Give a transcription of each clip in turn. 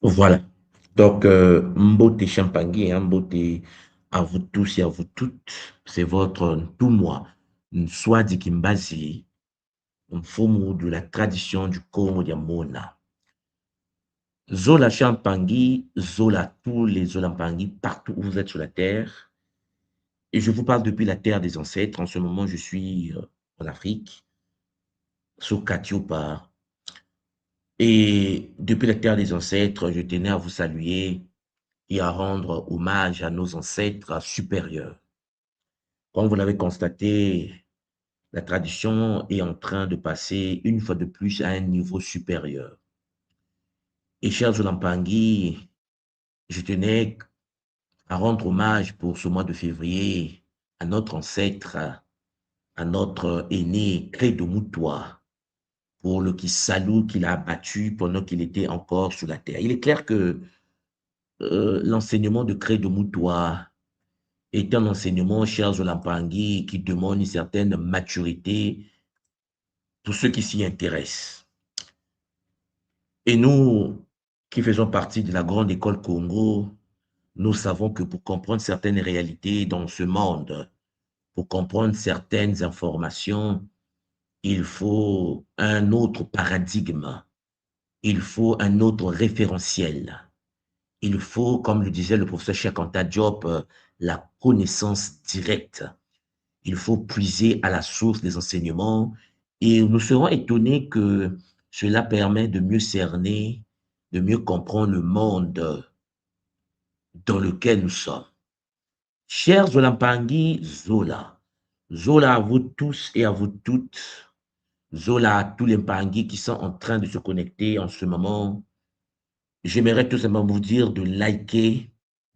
Voilà. Donc, Mbote Champangui, hein, Mbote à vous tous et à vous toutes. C'est votre tout moi. Swadi Kimbazi, un fomu de la tradition du Congo Yamona. Zola Champangui, Zola tous les Zolampangui, partout où vous êtes sur la terre. Et je vous parle depuis la terre des ancêtres. En ce moment, je suis en Afrique, sur Katiopa. Et depuis la terre des ancêtres, je tenais à vous saluer et à rendre hommage à nos ancêtres supérieurs. Comme vous l'avez constaté, la tradition est en train de passer une fois de plus à un niveau supérieur. Et cher Zolampangui, je tenais à rendre hommage pour ce mois de février à notre ancêtre, à notre aîné Credo Moutoua, pour le Kisalou qu'il a abattu pendant qu'il était encore sur la terre. Il est clair que l'enseignement de Credo Moutoua est un enseignement, cher Zolampangui, qui demande une certaine maturité pour ceux qui s'y intéressent. Et nous, qui faisons partie de la grande école Congo, nous savons que pour comprendre certaines réalités dans ce monde, pour comprendre certaines informations, il faut un autre paradigme, il faut un autre référentiel. Il faut, comme le disait le professeur Cheikh Anta Diop, la connaissance directe. Il faut puiser à la source des enseignements et nous serons étonnés que cela permet de mieux cerner, de mieux comprendre le monde dans lequel nous sommes. Chers Zolampangui, Zola, Zola à vous tous et à vous toutes, Zola à tous les Mpangui qui sont en train de se connecter en ce moment. J'aimerais tout simplement vous dire de liker,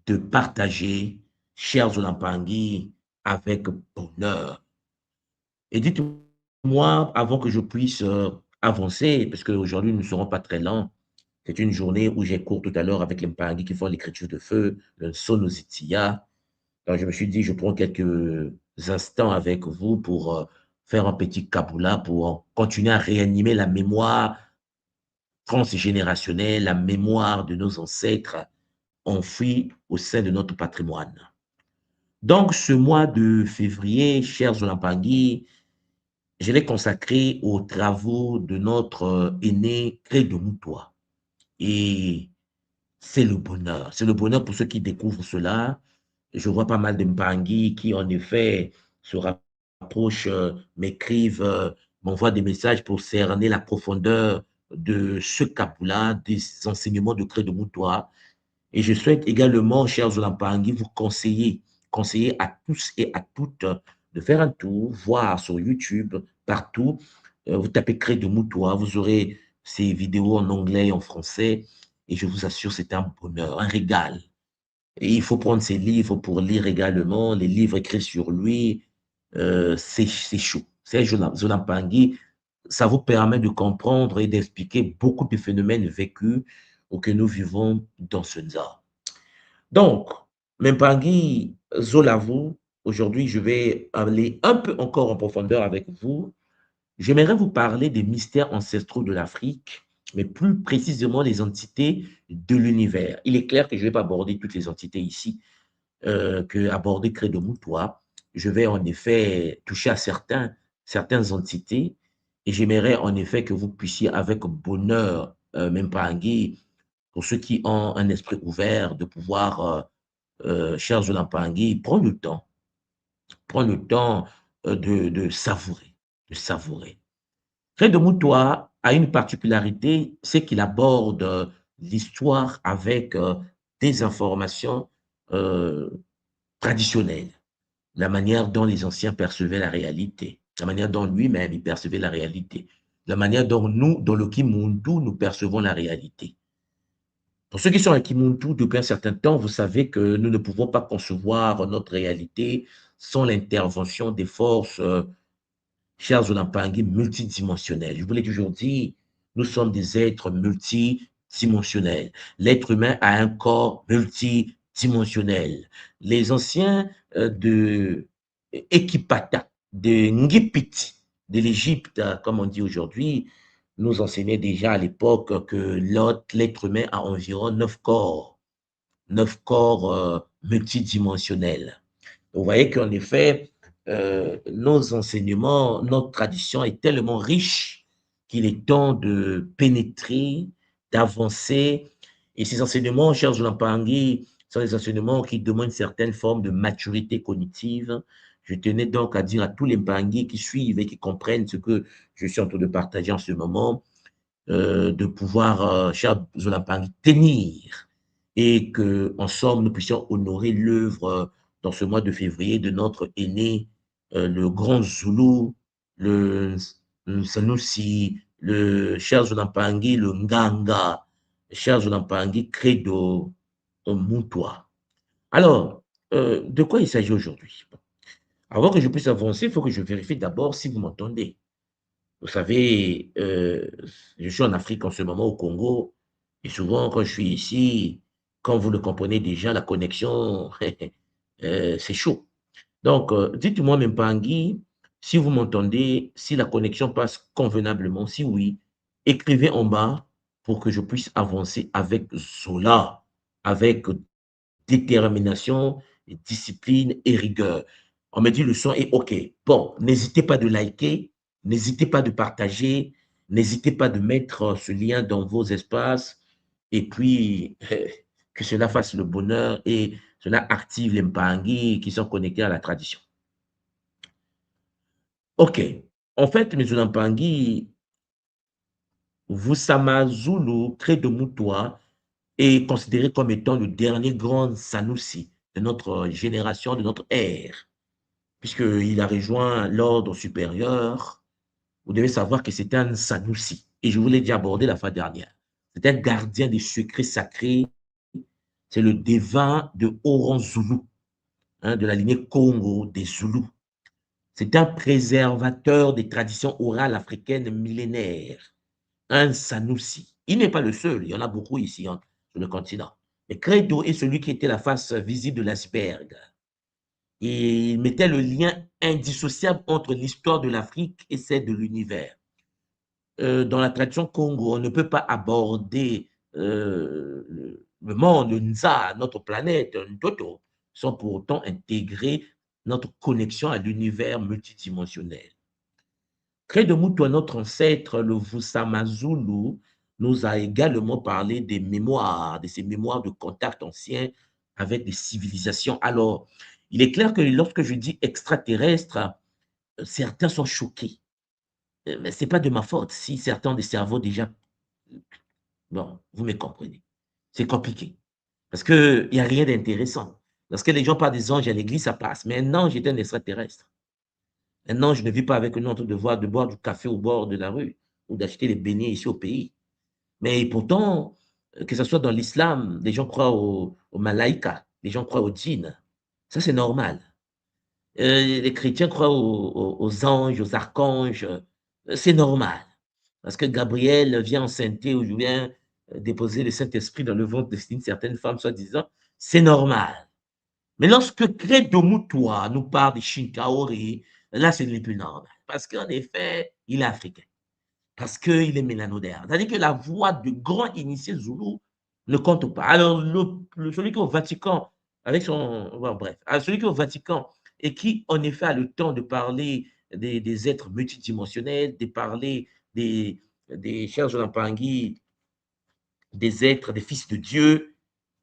de partager, chers Zolampangui, avec bonheur. Et dites-moi, avant que je puisse avancer, parce qu'aujourd'hui, nous ne serons pas très lents, c'est une journée où j'ai cours tout à l'heure avec les Mpangui qui font l'écriture de feu, le Sonozitia. Donc, je me suis dit, je prends quelques instants avec vous pour faire un petit kaboula, pour continuer à réanimer la mémoire transgénérationnelle, la mémoire de nos ancêtres enfouis au sein de notre patrimoine. Donc, ce mois de février, chers Zolampangui, je l'ai consacré aux travaux de notre aîné Credo Moutoua. Et c'est le bonheur. C'est le bonheur pour ceux qui découvrent cela. Je vois pas mal de Mpangui qui, en effet, se rapprochent, m'écrivent, m'envoient des messages pour cerner la profondeur de ce cap-là, des enseignements de Credo Moutoua. Et je souhaite également, chers Zolampangui, vous conseiller à tous et à toutes de faire un tour, voir sur YouTube, partout. Vous tapez Credo Moutoua, vous aurez ces vidéos en anglais et en français. Et je vous assure, c'est un bonheur, un régal. Et il faut prendre ces livres pour lire également, les livres écrits sur lui, c'est chaud. C'est Zolampangui, ça vous permet de comprendre et d'expliquer beaucoup de phénomènes vécus ou que nous vivons dans ce Nza. Donc, Mpangui Zolavu, aujourd'hui, je vais aller un peu encore en profondeur avec vous. J'aimerais vous parler des mystères ancestraux de l'Afrique, mais plus précisément les entités de l'univers. Il est clair que je ne vais pas aborder toutes les entités ici, que aborder Credo Moutoua. Je vais en effet toucher à certaines entités et j'aimerais en effet que vous puissiez avec bonheur, Mpangui, pour ceux qui ont un esprit ouvert, de pouvoir cher Zolampangui, prends le temps de savourer, de savourer. Fred de Moutoua a une particularité, c'est qu'il aborde l'histoire avec des informations euh, traditionnelles, la manière dont les anciens percevaient la réalité, la manière dont lui-même il percevait la réalité, la manière dont nous, dans le Kimuntu, nous percevons la réalité. Pour ceux qui sont à Kimuntu depuis un certain temps, vous savez que nous ne pouvons pas concevoir notre réalité sans l'intervention des forces, chers Zolampangui, multidimensionnelles. Je vous l'ai toujours dit, nous sommes des êtres multidimensionnels. L'être humain a un corps multidimensionnel. Les anciens de Ekipata, de Ngipiti, de l'Égypte, comme on dit aujourd'hui, nous enseignait déjà à l'époque que l'être humain a environ 9 corps multidimensionnels. Vous voyez qu'en effet, nos enseignements, notre tradition est tellement riche qu'il est temps de pénétrer, d'avancer. Et ces enseignements, cher Zulampangui, sont des enseignements qui demandent une certaine forme de maturité cognitive. Je tenais donc à dire à tous les Mpangui qui suivent et qui comprennent ce que je suis en train de partager en ce moment, de pouvoir, cher Zulampangui, tenir et que, en somme, nous puissions honorer l'œuvre dans ce mois de février de notre aîné, le grand Zoulou, le Sanoussi, le cher Zulampangi, le Nganga, le cher Zulampangi, Credo Moutoua. Alors, de quoi il s'agit aujourd'hui? Avant que je puisse avancer, il faut que je vérifie d'abord si vous m'entendez. Vous savez, je suis en Afrique en ce moment, au Congo, et souvent, quand je suis ici, quand vous le comprenez déjà, la connexion, c'est chaud. Donc, dites-moi, Mpangui, si vous m'entendez, si la connexion passe convenablement, si oui, écrivez en bas pour que je puisse avancer avec Zola, avec détermination, discipline et rigueur. On me dit le son est OK. Bon, n'hésitez pas de liker, n'hésitez pas de partager, n'hésitez pas de mettre ce lien dans vos espaces et puis que cela fasse le bonheur et cela active les Mpangi qui sont connectés à la tradition. OK. En fait, mes Mpangi, Vusama Zulu, Credo Mutua, est considéré comme étant le dernier grand Sanoussi de notre génération, de notre ère, puisqu'il a rejoint l'ordre supérieur. Vous devez savoir que c'est un Sanoussi. Et je vous l'ai déjà abordé la fois dernière. C'est un gardien des secrets sacrés. C'est le devin de Oran Zulu, hein, de la lignée Congo des Zoulous. C'est un préservateur des traditions orales africaines millénaires. Un Sanoussi. Il n'est pas le seul, il y en a beaucoup ici hein, sur le continent. Mais Credo est celui qui était la face visible de l'iceberg. Et il mettait le lien indissociable entre l'histoire de l'Afrique et celle de l'univers. Dans la tradition Congo, on ne peut pas aborder le monde, le Nza, notre planète, Ntoto, sans pour autant intégrer notre connexion à l'univers multidimensionnel. Credo Mutwa, notre ancêtre, le Vusamazulu, nous a également parlé des mémoires, de ces mémoires de contact anciens avec des civilisations. Alors, il est clair que lorsque je dis extraterrestre, certains sont choqués. Mais ce n'est pas de ma faute si certains ont des cerveaux déjà... Bon, vous me comprenez. C'est compliqué. Parce qu'il n'y a rien d'intéressant. Lorsque les gens parlent des anges à l'église, ça passe. Mais un ange est un extraterrestre. Maintenant, je ne vis pas avec un autre devoir de boire du café au bord de la rue ou d'acheter des beignets ici au pays. Mais pourtant, que ce soit dans l'islam, les gens croient aux malaïkas, les gens croient aux djinns. Ça, c'est normal. Les chrétiens croient aux anges, aux archanges. C'est normal. Parce que Gabriel vient en sainteté ou vient déposer le Saint-Esprit dans le ventre de certaines femmes, soi-disant, c'est normal. Mais lorsque Credo Mutwa nous parle de Shinkaori, là, ce n'est plus normal. Parce qu'en effet, il est africain. Parce qu'il est mélanodaire. C'est-à-dire que la voix de grand initié Zoulou ne compte pas. Alors, celui qui est au Vatican, avec son. Bon, bref, celui qui est au Vatican et qui, en effet, a le temps de parler des êtres multidimensionnels, de parler des chers Jonampangui, des êtres, des fils de Dieu,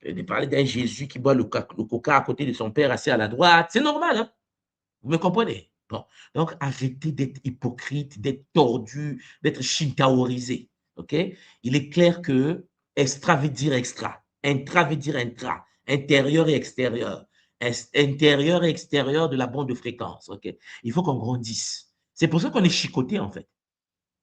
de parler d'un Jésus qui boit le coca à côté de son père assis à la droite. C'est normal, hein? Vous me comprenez? Bon. Donc, arrêtez d'être hypocrite, d'être tordu, d'être shintaorisé. OK? Il est clair que extra veut dire extra, intra veut dire intra, intérieur et extérieur, intérieur et extérieur de la bande de fréquence. OK? Il faut qu'on grandisse. C'est pour ça qu'on est chicoté, en fait.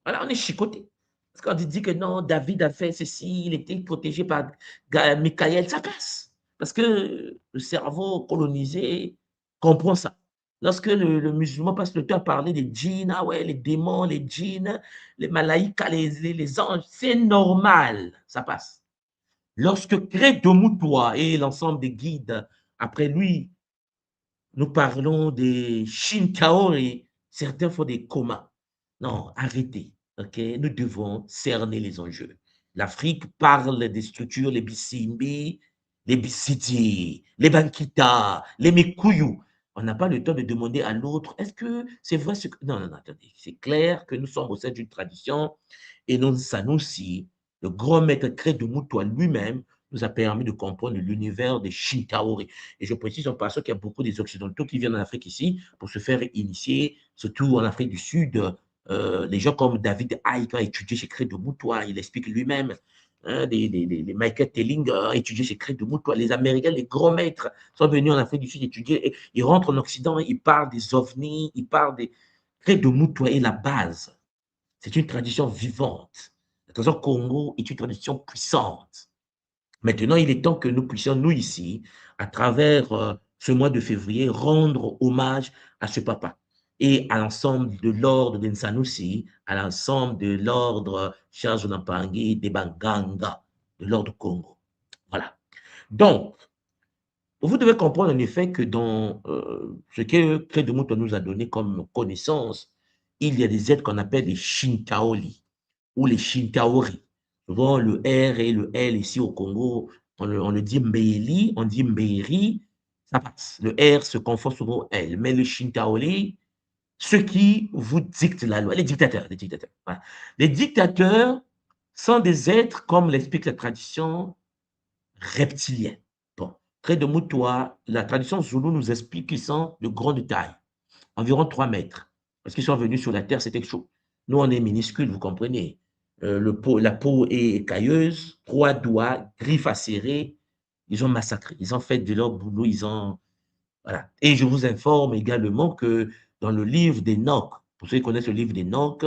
Voilà, on est chicoté. Parce qu'on dit que non, David a fait ceci, il était protégé par Michael, ça passe. Parce que le cerveau colonisé comprend ça. Lorsque le musulman passe le temps à parler des djinns, ah ouais, les démons, les djinns, les malaïkas, les anges, c'est normal, ça passe. Lorsque Credo Mutwa et l'ensemble des guides, après lui, nous parlons des Shinkaori, certains font des comas. Non, arrêtez. ok, nous devons cerner les enjeux. L'Afrique parle des structures, les Bissimbi, les Bissiti, les Bankita, les Mikuyu. On n'a pas le temps de demander à l'autre, est-ce que c'est vrai ce que... Non, non, non, attendez. C'est clair que nous sommes au sein d'une tradition et non Sanoussi, le grand maître Créde Moutoua lui-même, nous a permis de comprendre l'univers des Shintaori. Et je précise en passant qu'il y a beaucoup des Occidentaux qui viennent en Afrique ici pour se faire initier, surtout en Afrique du Sud. Les gens comme David Icke a étudié chez Créde Moutoua, il explique lui-même. Hein, les Michael Telling ont étudié chez Créde Moutoua. Les Américains, les grands maîtres, sont venus en Afrique du Sud étudier. Et ils rentrent en Occident, ils parlent des ovnis, ils parlent des... Créde Moutoua est la base. C'est une tradition vivante. La tradition Congo est une tradition puissante. Maintenant, il est temps que nous puissions, nous ici, à travers ce mois de février, rendre hommage à ce papa et à l'ensemble de l'ordre d'Insanussi, à l'ensemble de l'ordre Charles Nampangi, des Banganga, de l'ordre Congo. Voilà. Donc, vous devez comprendre en effet que dans ce que Crédemouto nous a donné comme connaissance, il y a des êtres qu'on appelle les Shintaoli ou les Shintaori. Souvent, le R et le L ici au Congo, on le dit Mbeli, on dit Mberi, ça passe. Le R se confond souvent au L. Mais le Shintaoli, ceux qui vous dictent la loi, les dictateurs, les dictateurs. Voilà. Les dictateurs sont des êtres, comme l'explique la tradition, reptiliens. Bon, près de Moutoua, la tradition zoulou nous explique qu'ils sont de grande taille, environ 3 mètres. Parce qu'ils sont venus sur la terre, c'était chaud. Nous, on est minuscules, vous comprenez. La peau est cailleuse, 3 doigts, griffes acérées. Ils ont massacré. Ils ont fait de leur boulot. Ils ont. Voilà. Et je vous informe également que dans le livre d'Enoch, pour ceux qui connaissent le livre d'Enoch,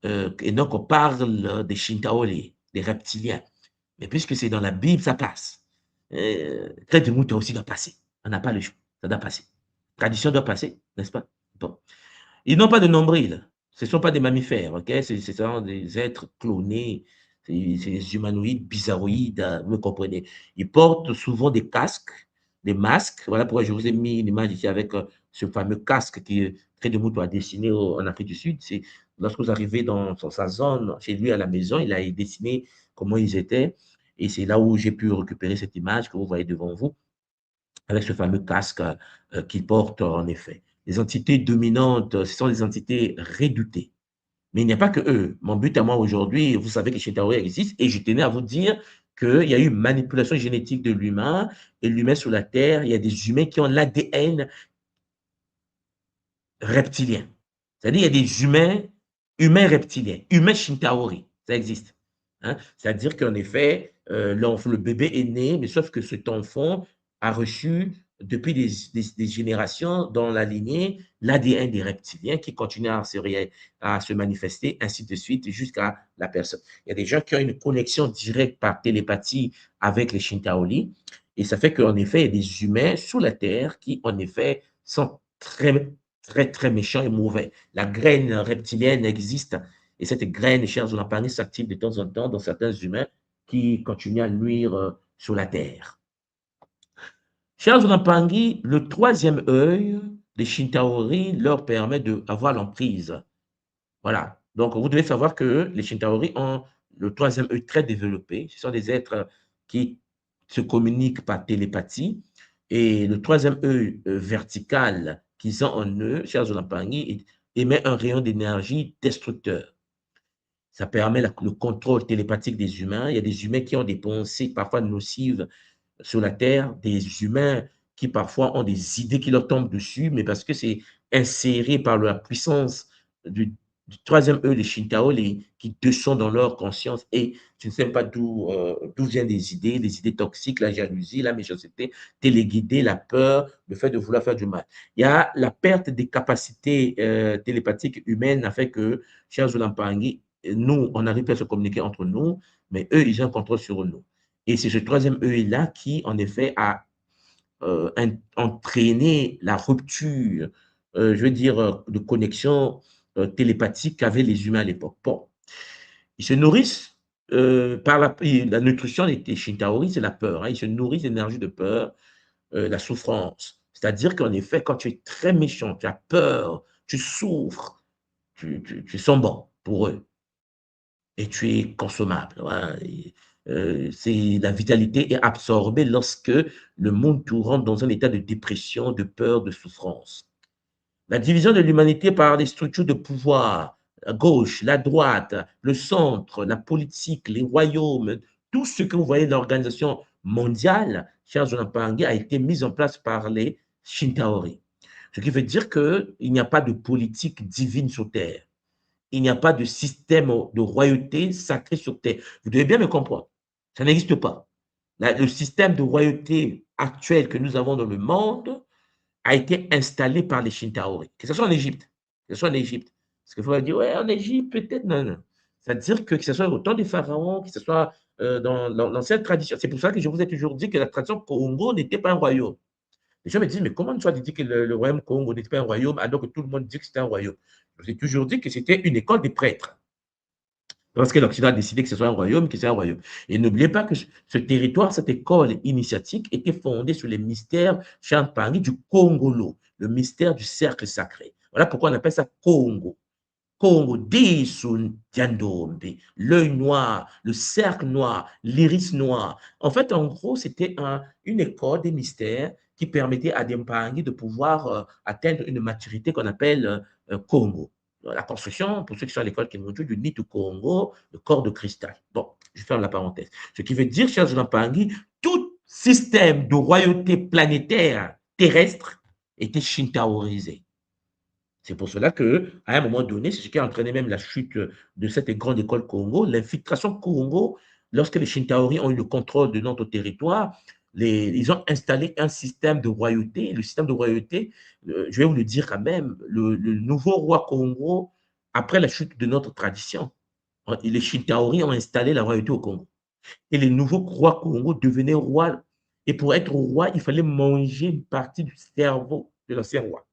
Enoch on parle des Shintaoli, des reptiliens. Mais puisque c'est dans la Bible, ça passe. Trait de mouton aussi doit passer. On n'a pas le choix. Ça doit passer. Tradition doit passer, n'est-ce pas? Bon. Ils n'ont pas de nombril. Ce ne sont pas des mammifères, ok? Ce sont des êtres clonés, c'est des humanoïdes bizarroïdes, vous comprenez. Ils portent souvent des casques, des masques. Voilà pourquoi je vous ai mis une image ici avec ce fameux casque qui Trait de Mouton a dessiné en Afrique du Sud. C'est lorsque vous arrivez dans sa zone, chez lui à la maison, il a dessiné comment ils étaient. Et c'est là où j'ai pu récupérer cette image que vous voyez devant vous, avec ce fameux casque qu'il porte en effet. Les entités dominantes, ce sont des entités redoutées. Mais il n'y a pas que eux. Mon but à moi aujourd'hui, vous savez que chez Taoï existe, et je tenais à vous dire qu'il y a eu manipulation génétique de l'humain, et l'humain sur la Terre, il y a des humains qui ont l'ADN reptilien. C'est-à-dire, il y a des humains reptiliens, humains Shintaori, ça existe. Hein? C'est-à-dire qu'en effet, le bébé est né, mais sauf que cet enfant a reçu depuis des générations dans la lignée l'ADN des reptiliens qui continue à se manifester, ainsi de suite, jusqu'à la personne. Il y a des gens qui ont une connexion directe par télépathie avec les Shintaoli, et ça fait qu'en effet, il y a des humains sous la Terre qui, en effet, sont très méchants et mauvais. La graine reptilienne existe, et cette graine, chers Zolampani, s'active de temps en temps dans certains humains qui continuent à nuire sur la terre. Chers Zolampani, le troisième œil des Shintaori leur permet d'avoir l'emprise. Voilà. Donc, vous devez savoir que les Shintaori ont le troisième œil très développé. Ce sont des êtres qui se communiquent par télépathie. Et le troisième œil vertical qu'ils ont en eux, chers Olampangui, émet un rayon d'énergie destructeur. Ça permet le contrôle télépathique des humains. Il y a des humains qui ont des pensées parfois nocives sur la Terre, des humains qui parfois ont des idées qui leur tombent dessus, mais parce que c'est inséré par la puissance du troisième œil, les Shintao, qui descendent dans leur conscience et tu ne sais pas d'où viennent les idées toxiques, la jalousie, la méchanceté, téléguidée, la peur, le fait de vouloir faire du mal. Il y a la perte des capacités télépathiques humaines a fait que, chers Zulampangui, nous, on arrive à se communiquer entre nous, mais eux, ils ont un contrôle sur nous. Et c'est ce troisième œil-là qui, en effet, a entraîné la rupture, je veux dire, de connexion télépathique qu'avaient les humains à l'époque. Bon, ils se nourrissent par la nutrition des Shintaori, c'est la peur. Hein, ils se nourrissent d'énergie de peur, la souffrance. C'est-à-dire qu'en effet, quand tu es très méchant, tu as peur, tu souffres, tu sens bon pour eux. et tu es consommable. Voilà. La vitalité est absorbée lorsque le monde tout rentre dans un état de dépression, de peur, de souffrance. La division de l'humanité par les structures de pouvoir, la gauche, la droite, le centre, la politique, les royaumes, tout ce que vous voyez dans l'organisation mondiale, cher Jonathan Pangé, a été mis en place par les Shintaori. Ce qui veut dire qu'il n'y a pas de politique divine sur Terre. Il n'y a pas de système de royauté sacrée sur Terre. Vous devez bien me comprendre. Ça n'existe pas. Le système de royauté actuel que nous avons dans le monde a été installé par les Shintaori, que ce soit en Égypte. Que ce soit en Égypte. Parce qu'il faut dire, ouais, en Égypte, peut-être, non, non. C'est-à-dire que ce soit au temps des pharaons, que ce soit dans l'ancienne tradition. C'est pour ça que je vous ai toujours dit que la tradition Congo n'était pas un royaume. Les gens me disent, mais comment tu as dit que le royaume Congo n'était pas un royaume alors que tout le monde dit que c'était un royaume? Je vous ai toujours dit que c'était une école des prêtres. Parce que l'Occident a décidé que ce soit un royaume, que c'est un royaume. Et n'oubliez pas que ce territoire, cette école initiatique, était fondée sur les mystères Champagny du Congolo, le mystère du cercle sacré. Voilà pourquoi on appelle ça Congo. Congo, Disun Diandombe, l'œil noir, le cercle noir, l'iris noir. En fait, en gros, c'était une école des mystères qui permettait à Dempangui de pouvoir atteindre une maturité qu'on appelle Congo. La construction, pour ceux qui sont à l'école Kimonju, du nid du Congo, le corps de cristal. Bon, je ferme la parenthèse. Ce qui veut dire, chers Dempangui, tout système de royauté planétaire terrestre était shintaorisé. C'est pour cela qu'à un moment donné, c'est ce qui a entraîné même la chute de cette grande école Congo, l'infiltration Congo, lorsque les Shintaori ont eu le contrôle de notre territoire, ils ont installé un système de royauté. Le système de royauté, je vais vous le dire quand même, le nouveau roi Congo, après la chute de notre tradition, les Shintaori ont installé la royauté au Congo. Et les nouveaux rois Congo devenaient rois. Et pour être roi, il fallait manger une partie du cerveau de l'ancien roi.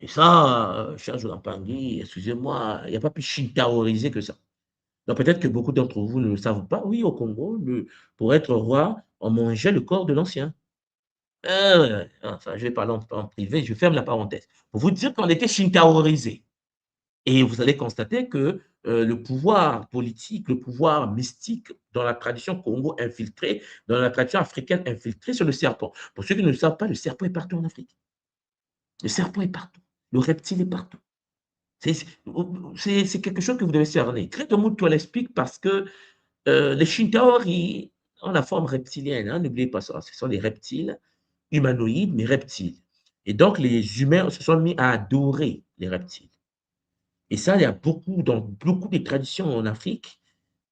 Et ça, cher Jonathan Pangui, excusez-moi, il n'y a pas plus shintaorisé que ça. Donc peut-être que beaucoup d'entre vous ne le savent pas. Oui, au Congo, pour être roi, on mangeait le corps de l'ancien. Ça, je vais parler en privé, je ferme la parenthèse. Pour vous dire qu'on était shintaorisé. Et vous allez constater que le pouvoir politique, le pouvoir mystique dans la tradition Congo infiltrée, dans la tradition africaine infiltrée, c'est le serpent. Pour ceux qui ne le savent pas, le serpent est partout en Afrique. Le serpent est partout. Le reptile est partout. C'est quelque chose que vous devez cerner. Très Mutu l'explique parce que les Shintaori ont la forme reptilienne. Hein, n'oubliez pas ça. Ce sont des reptiles humanoïdes, mais reptiles. Et donc, les humains se sont mis à adorer les reptiles. Et ça, il y a beaucoup, dans beaucoup de traditions en Afrique,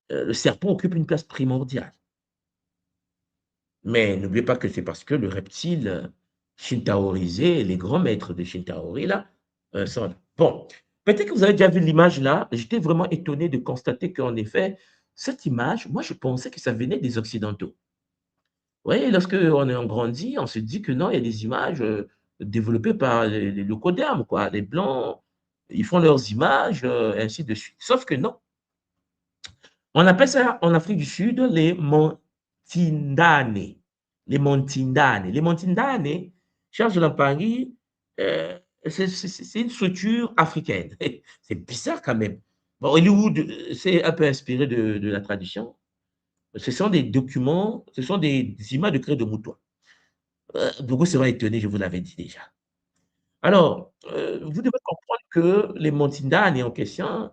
le serpent occupe une place primordiale. Mais n'oubliez pas que c'est parce que le reptile shintaorisé, les grands maîtres de Shintaori, là, sont là. Bon, peut-être que vous avez déjà vu l'image là. J'étais vraiment étonné de constater qu'en effet, cette image, moi, je pensais que ça venait des Occidentaux. Vous voyez, lorsque on est grandi, on se dit que non, il y a des images développées par le Coderme, quoi. Les Blancs, ils font leurs images, ainsi de suite. Sauf que non. On appelle ça en Afrique du Sud les Montindane. Les Montindane. Les Montindane, Charles de Lampangui, c'est une structure africaine. C'est bizarre quand même. Bon, Hollywood, c'est un peu inspiré de la tradition. Ce sont des documents, ce sont des images de Cré de Moutois. Beaucoup seront étonnés, je vous l'avais dit déjà. Alors, vous devez comprendre que les Montindane en question,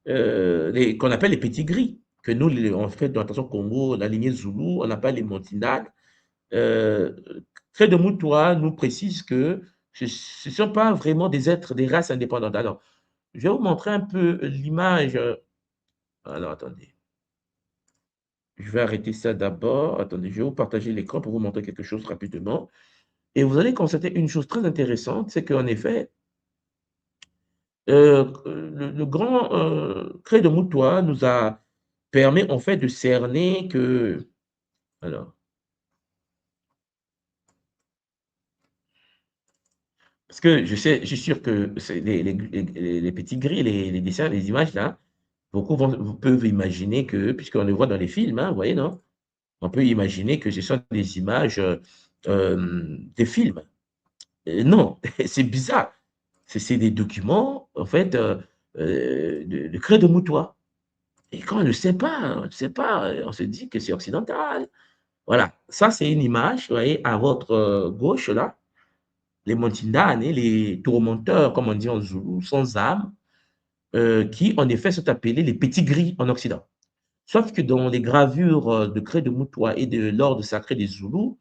qu'on appelle les petits gris, que nous, en fait, dans l'attention Congo, la lignée Zoulou, on appelle les Montindane. Euh, Cré de Moutois nous précise que ce ne sont pas vraiment des êtres, des races indépendantes. Alors, je vais vous montrer un peu l'image. Alors, attendez. Je vais arrêter ça d'abord. Attendez, je vais vous partager l'écran pour vous montrer quelque chose rapidement. Et vous allez constater une chose très intéressante, c'est qu'en effet, le grand Cré de Moutois nous a permis en fait de cerner que. Alors, parce que je sais, je suis sûr que les petits gris, les dessins, les images là, beaucoup peuvent imaginer que, puisqu'on le voit dans les films, hein, vous voyez, non? On peut imaginer que ce sont des images des films. Non, c'est bizarre. C'est des documents, en fait, de Cré de Moutois. Et quand on ne sait pas, on ne sait pas, on se dit que c'est occidental. Voilà, ça c'est une image, vous voyez, à votre gauche là, les Montindane, les tourmenteurs, comme on dit en Zoulou, sans âme, qui en effet sont appelés les petits gris en Occident. Sauf que dans les gravures de Cré de Moutoua et de l'ordre sacré des Zoulous,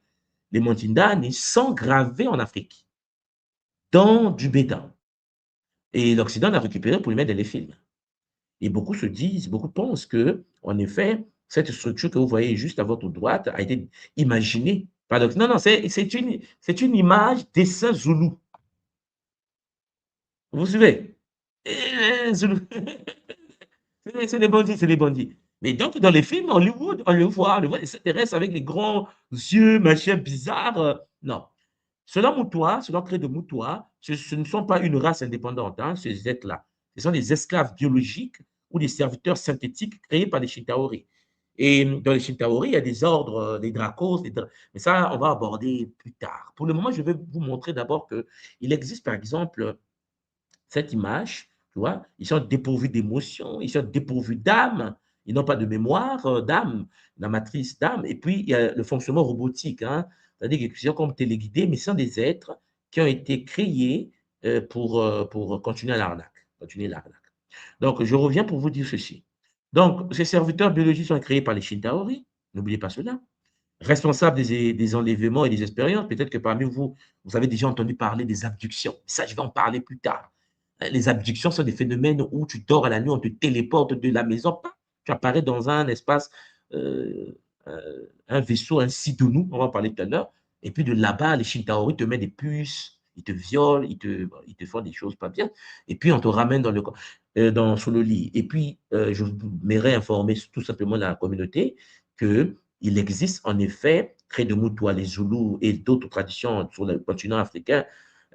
les Montindane sont gravés en Afrique, dans du bédin. Et l'Occident l'a récupéré pour le mettre dans les films. Et beaucoup se disent, beaucoup pensent que, en effet, cette structure que vous voyez juste à votre droite a été imaginée par l'Occident. Non, non, c'est une image dessin zoulou. Vous suivez? Zoulou. C'est des bandits, c'est des bandits. Mais donc, dans les films, Hollywood, on le voit, les extraterrestres avec les grands yeux, machin bizarre. Non. Selon Moutoua, selon Cré de Moutoua, ce ne sont pas une race indépendante, hein, ces êtres-là. Ce sont des esclaves biologiques ou des serviteurs synthétiques créés par les Shintaori. Et dans les Shintaori, il y a des ordres, des Dracos, mais ça, on va aborder plus tard. Pour le moment, je vais vous montrer d'abord qu'il existe, par exemple, cette image, tu vois, ils sont dépourvus d'émotions, ils sont dépourvus d'âme, ils n'ont pas de mémoire d'âme, la matrice d'âme, et puis il y a le fonctionnement robotique, hein, c'est-à-dire qu'ils sont comme téléguidés, mais ce sont des êtres qui ont été créés pour continuer l'arnaque, continuer l'arnaque. Donc, je reviens pour vous dire ceci. Donc, ces serviteurs biologiques sont créés par les Shintaori, n'oubliez pas cela, responsables des enlèvements et des expériences. Peut-être que parmi vous, vous avez déjà entendu parler des abductions. Ça, je vais en parler plus tard. Les abductions sont des phénomènes où tu dors à la nuit, on te téléporte de la maison, tu apparais dans un espace, un vaisseau, un sidonou, on va en parler tout à l'heure, et puis de là-bas, les Shintaori te mettent des puces, ils te violent, ils te font des choses pas bien, et puis on te ramène dans sous le lit. Et puis, je m'aimerais informer tout simplement la communauté qu'il existe en effet, près de Moutoua, les Zoulous et d'autres traditions sur le continent africain,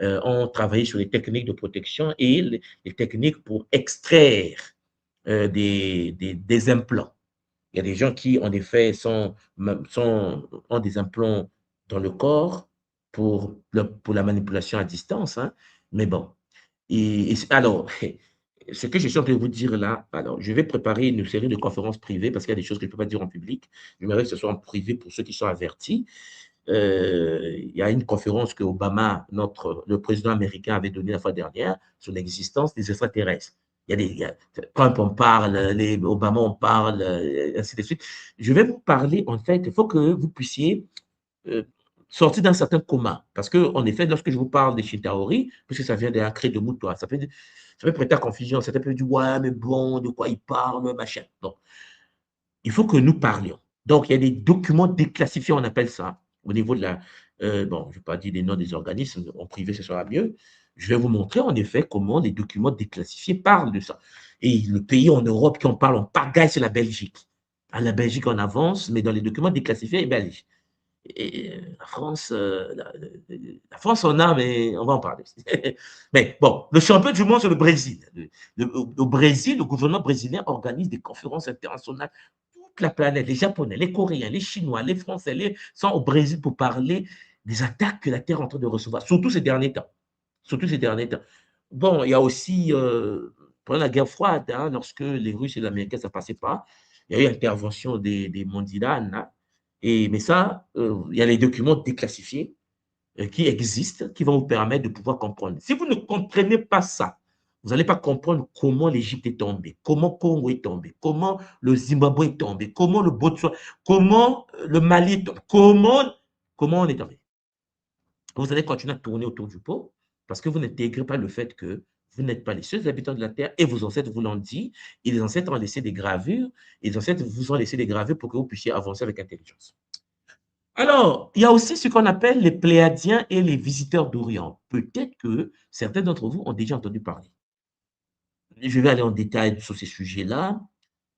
ont travaillé sur les techniques de protection et les techniques pour extraire des implants. Il y a des gens qui, en effet, ont des implants dans le corps pour la manipulation à distance, hein. Mais bon. Alors, ce que je suis en train de vous dire là, alors, je vais préparer une série de conférences privées parce qu'il y a des choses que je ne peux pas dire en public. J'aimerais que ce soit en privé pour ceux qui sont avertis. Il y a une conférence que Obama, le président américain, avait donnée la fois dernière sur l'existence des extraterrestres. Trump en parle, Obama en parle, ainsi de suite. Je vais vous parler, en fait, il faut que vous puissiez euh, sortir d'un certain coma. Parce que, en effet, lorsque je vous parle des Shintaori, puisque ça vient d'un cré de Moutoua, ça peut prêter à confusion. Certains peuvent dire, ouais, mais bon, de quoi il parle, machin. Donc, il faut que nous parlions. Donc, il y a des documents déclassifiés, on appelle ça, au niveau de la. Bon, je ne vais pas dire les noms des organismes, en privé, ce sera mieux. Je vais vous montrer en effet comment les documents déclassifiés parlent de ça. Et le pays en Europe qui en parle en pagaille, c'est la Belgique. À la Belgique, on avance, mais dans les documents déclassifiés, il Belgique. Et la France, on a, mais on va en parler. Mais bon, le champion du monde, c'est le Brésil. Au Brésil, le gouvernement brésilien organise des conférences internationales. Toute la planète, les Japonais, les Coréens, les Chinois, les Français sont au Brésil pour parler des attaques que la Terre est en train de recevoir, surtout ces derniers temps. Surtout ces derniers temps. Bon, il y a aussi, pendant la guerre froide, hein, lorsque les Russes et les Américains, ça ne passait pas, il y a eu intervention des Mondiales, hein, mais ça, il y a les documents déclassifiés qui existent, qui vont vous permettre de pouvoir comprendre. Si vous ne comprenez pas ça, vous n'allez pas comprendre comment l'Égypte est tombée, comment Congo est tombé, comment le Zimbabwe est tombé, comment le Botswana, comment le Mali est tombé, comment on est tombé. Vous allez continuer à tourner autour du pot parce que vous n'intégrez pas le fait que vous n'êtes pas les seuls habitants de la Terre et vos ancêtres vous l'ont dit, et les ancêtres ont laissé des gravures, et les ancêtres vous ont laissé des gravures pour que vous puissiez avancer avec intelligence. Alors, il y a aussi ce qu'on appelle les Pléiadiens et les visiteurs d'Orient. Peut-être que certains d'entre vous ont déjà entendu parler. Je vais aller en détail sur ces sujets-là,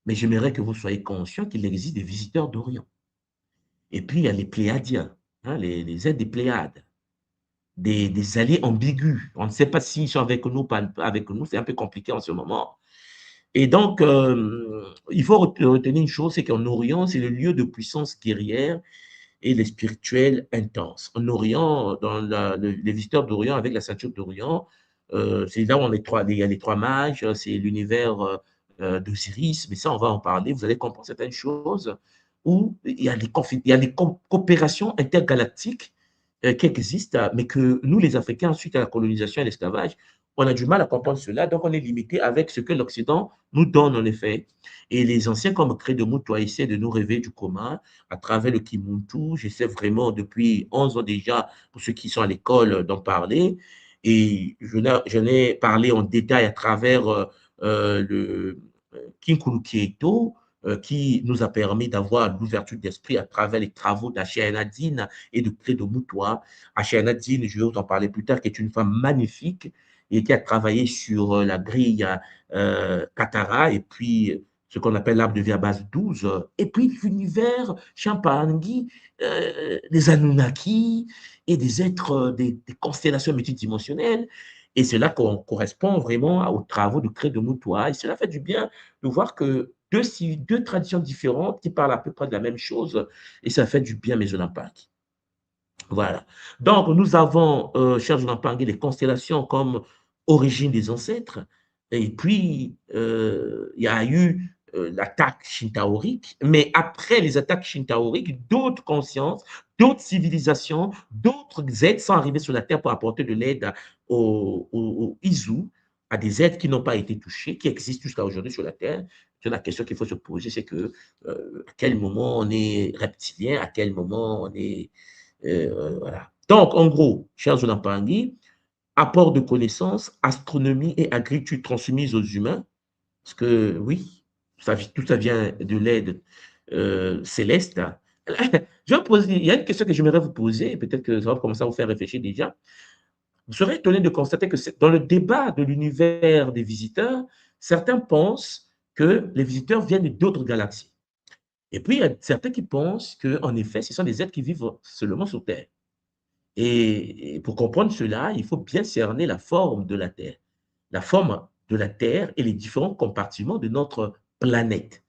mais j'aimerais que vous soyez conscients qu'il existe des visiteurs d'Orient. Et puis, il y a les Pléiadiens, hein, les aides des Pléiades, des alliés ambigus. On ne sait pas s'ils sont avec nous ou pas avec nous, c'est un peu compliqué en ce moment. Et donc, il faut retenir une chose, c'est qu'en Orient, c'est le lieu de puissance guerrière et les spirituels intenses. En Orient, dans les visiteurs d'Orient avec la ceinture d'Orient, c'est là où il y a les trois mages, c'est l'univers d'Osiris, mais ça, on va en parler. Vous allez comprendre certaines choses où il y a des coopérations intergalactiques qui existent, mais que nous, les Africains, suite à la colonisation et l'esclavage, on a du mal à comprendre cela, donc on est limité avec ce que l'Occident nous donne, en effet. Et les anciens comme Crédomoutoua essaient de nous rêver du commun à travers le Kimuntu. J'essaie vraiment depuis 11 ans déjà, pour ceux qui sont à l'école, d'en parler. Et je n'ai parlé en détail à travers le Kinkulu Kieto, qui nous a permis d'avoir l'ouverture d'esprit à travers les travaux d'Achia Dine et de Crédomoutoua. Achia Dine, je vais vous en parler plus tard, qui est une femme magnifique et qui a travaillé sur la grille Katara et puis ce qu'on appelle l'arbre de vie à base 12, et puis l'univers Champangui, des Anunnaki et des êtres, des constellations multidimensionnelles. Et cela correspond vraiment aux travaux de Crédomoutoua. Et cela fait du bien de voir que deux traditions différentes qui parlent à peu près de la même chose, et ça fait du bien, mes Olympiques. Voilà. Donc, nous avons, cher Jonathan Tanguy, les constellations comme origine des ancêtres. Et puis, il y a eu l'attaque shintaorique. Mais après les attaques shintaoriques, d'autres consciences, d'autres civilisations, d'autres êtres sont arrivés sur la Terre pour apporter de l'aide aux Izu, à des êtres qui n'ont pas été touchés, qui existent jusqu'à aujourd'hui sur la Terre. La question qu'il faut se poser, c'est que à quel moment on est reptilien, à quel moment on est voilà. Donc, en gros, cher Zonampangui, apport de connaissances, astronomie et agriculture transmise aux humains, parce que oui, tout ça vient de l'aide céleste. Il y a une question que j'aimerais vous poser, peut-être que ça va commencer à vous faire réfléchir déjà. Vous serez étonné de constater que dans le débat de l'univers des visiteurs, certains pensent que les visiteurs viennent d'autres galaxies. Et puis, il y a certains qui pensent qu'en effet, ce sont des êtres qui vivent seulement sur Terre. Et pour comprendre cela, il faut bien cerner la forme de la Terre. La forme de la Terre et les différents compartiments de notre planète.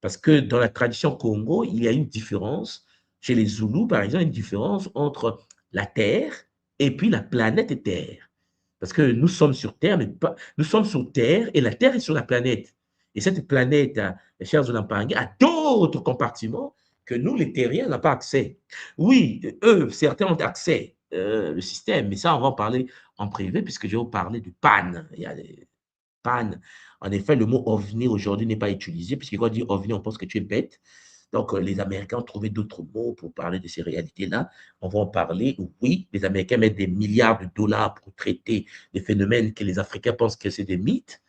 Parce que dans la tradition Congo, il y a une différence, chez les Zoulous par exemple, une différence entre la Terre et puis la planète Terre. Parce que nous sommes sur Terre, mais pas, nous sommes sur Terre et la Terre est sur la planète. Et cette planète, chers Olampangue, a d'autres compartiments que nous, les terriens, n'avons pas accès. Oui, eux, certains ont accès le système, mais ça, on va en parler en privé, puisque je vais vous parler du PAN. Il y a des PAN. En effet, le mot ovni aujourd'hui n'est pas utilisé, puisque quand on dit ovni, on pense que tu es bête. Donc, les Américains ont trouvé d'autres mots pour parler de ces réalités-là. On va en parler. Oui, les Américains mettent des milliards de dollars pour traiter des phénomènes que les Africains pensent que c'est des mythes.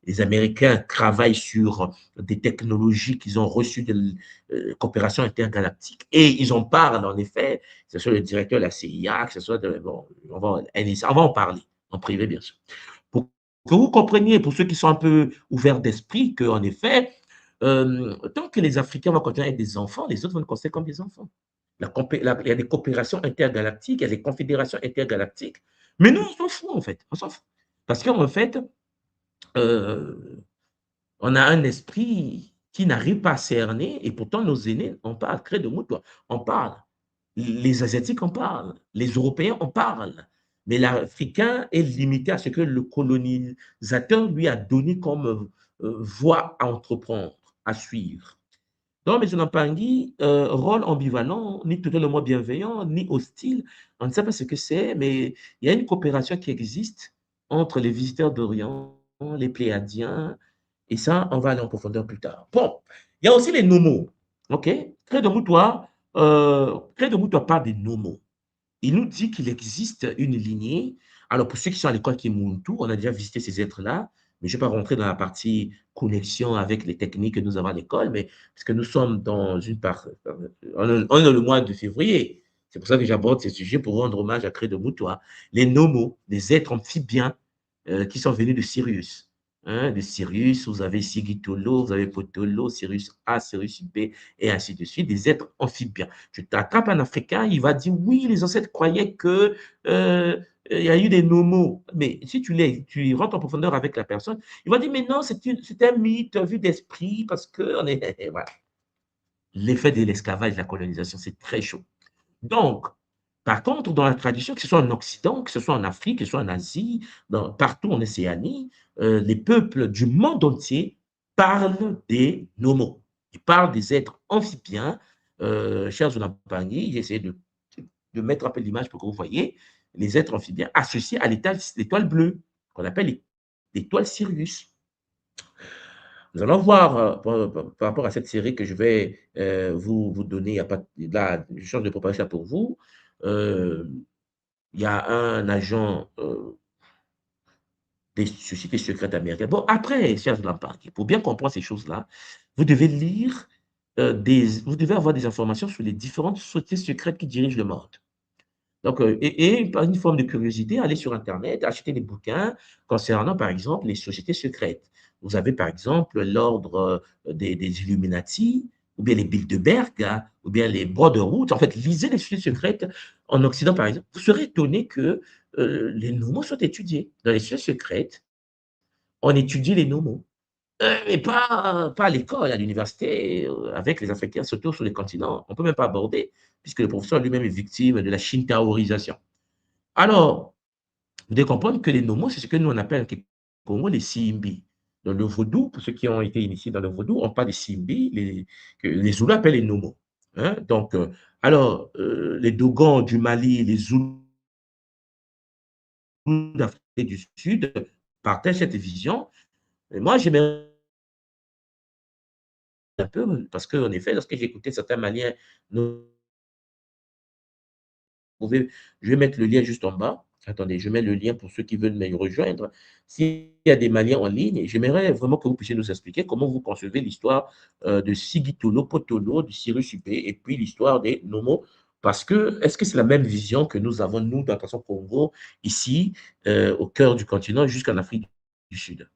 Les Américains travaillent sur des technologies qu'ils ont reçues de coopération intergalactique et ils en parlent en effet, que ce soit le directeur de la CIA, que ce soit de, bon, on va en parler en privé bien sûr. Pour que vous compreniez, pour ceux qui sont un peu ouverts d'esprit, qu'en effet, tant que les Africains vont continuer à être des enfants, les autres vont nous considérer comme des enfants. Il y a des coopérations intergalactiques, il y a des confédérations intergalactiques, mais nous, on s'en fout en fait, on s'en fout. Parce qu'en fait, euh, on a un esprit qui n'arrive pas à cerner, et pourtant nos aînés, on parle, crée de mots, on parle. Les Asiatiques en parlent, les Européens en parlent, mais l'Africain est limité à ce que le colonisateur lui a donné comme voie à entreprendre, à suivre. Donc, M. Nampangui, rôle ambivalent, ni totalement bienveillant, ni hostile, on ne sait pas ce que c'est, mais il y a une coopération qui existe entre les visiteurs d'Orient, les Pléiadiens, et ça, on va aller en profondeur plus tard. Bon, il y a aussi les nomos, ok? Cré de Moutoua parle des nomos. Il nous dit qu'il existe une lignée. Alors, pour ceux qui sont à l'école Kimuntu, on a déjà visité ces êtres-là, mais je ne vais pas rentrer dans la partie connexion avec les techniques que nous avons à l'école, mais parce que nous sommes dans une part, on est le mois de février. C'est pour ça que j'aborde ces sujets pour rendre hommage à Cré de Moutoua. Les nomos, les êtres amphibiens qui sont venus de Sirius. Hein, de Sirius, vous avez Sigitolo, vous avez Potolo, Sirius A, Sirius B, et ainsi de suite, des êtres amphibiens. Tu t'attrapes un Africain, il va dire oui, les ancêtres croyaient que il y a eu des nomos. Mais si tu rentres en profondeur avec la personne, il va dire mais non, c'est un mythe vu d'esprit parce que on est voilà. L'effet de l'esclavage, de la colonisation, c'est très chaud. Donc, par contre, dans la tradition, que ce soit en Occident, que ce soit en Afrique, que ce soit en Asie, partout en Océanie, les peuples du monde entier parle des nomos. Il parle des êtres amphibiens. Cher Zoulampangui, j'ai essayé de mettre un peu l'image pour que vous voyez les êtres amphibiens associés à l'étoile bleue, qu'on appelle l'étoile Sirius. Nous allons voir par rapport à cette série que je vais vous donner. Là, je change de préparer ça pour vous. Il y a un agent des sociétés secrètes américaines. Bon, après, Serge Lampard, pour bien comprendre ces choses-là, vous devez lire, vous devez avoir des informations sur les différentes sociétés secrètes qui dirigent le monde. Donc, par une forme de curiosité, aller sur Internet, acheter des bouquins concernant, par exemple, les sociétés secrètes. Vous avez, par exemple, l'ordre des Illuminati, ou bien les Bilderberg, hein, ou bien les Brotherhood. En fait, lisez les sociétés secrètes en Occident, par exemple. Vous serez étonné que les nomos soient étudiés. Dans les sociétés secrètes, on étudie les nomos. Mais pas à l'école, à l'université, avec les Africains, surtout sur les continents. On ne peut même pas aborder, puisque le professeur lui-même est victime de la shintaoisation. Alors, vous devez comprendre que les nomos, c'est ce que nous on appelle au Congo les Simbi. Dans le vaudou, pour ceux qui ont été initiés dans le vaudou, on parle des Simbi, que les Zoulous appellent les nomos. Hein? Donc, alors, les Dogons du Mali, les Zoulous d'Afrique du Sud partagent cette vision. Et moi, j'aimerais un peu, parce qu'en effet, lorsque j'écoutais certains Maliens, je vais mettre le lien juste en bas. Attendez, je mets le lien pour ceux qui veulent me rejoindre. S'il y a des Maliens en ligne, j'aimerais vraiment que vous puissiez nous expliquer comment vous concevez l'histoire de Sigitolo, Potolo, de Cyrus Upé, et puis l'histoire des Nomos. Parce que, est-ce que c'est la même vision que nous avons, nous, dans le Congo, ici, au cœur du continent, jusqu'en Afrique du Sud?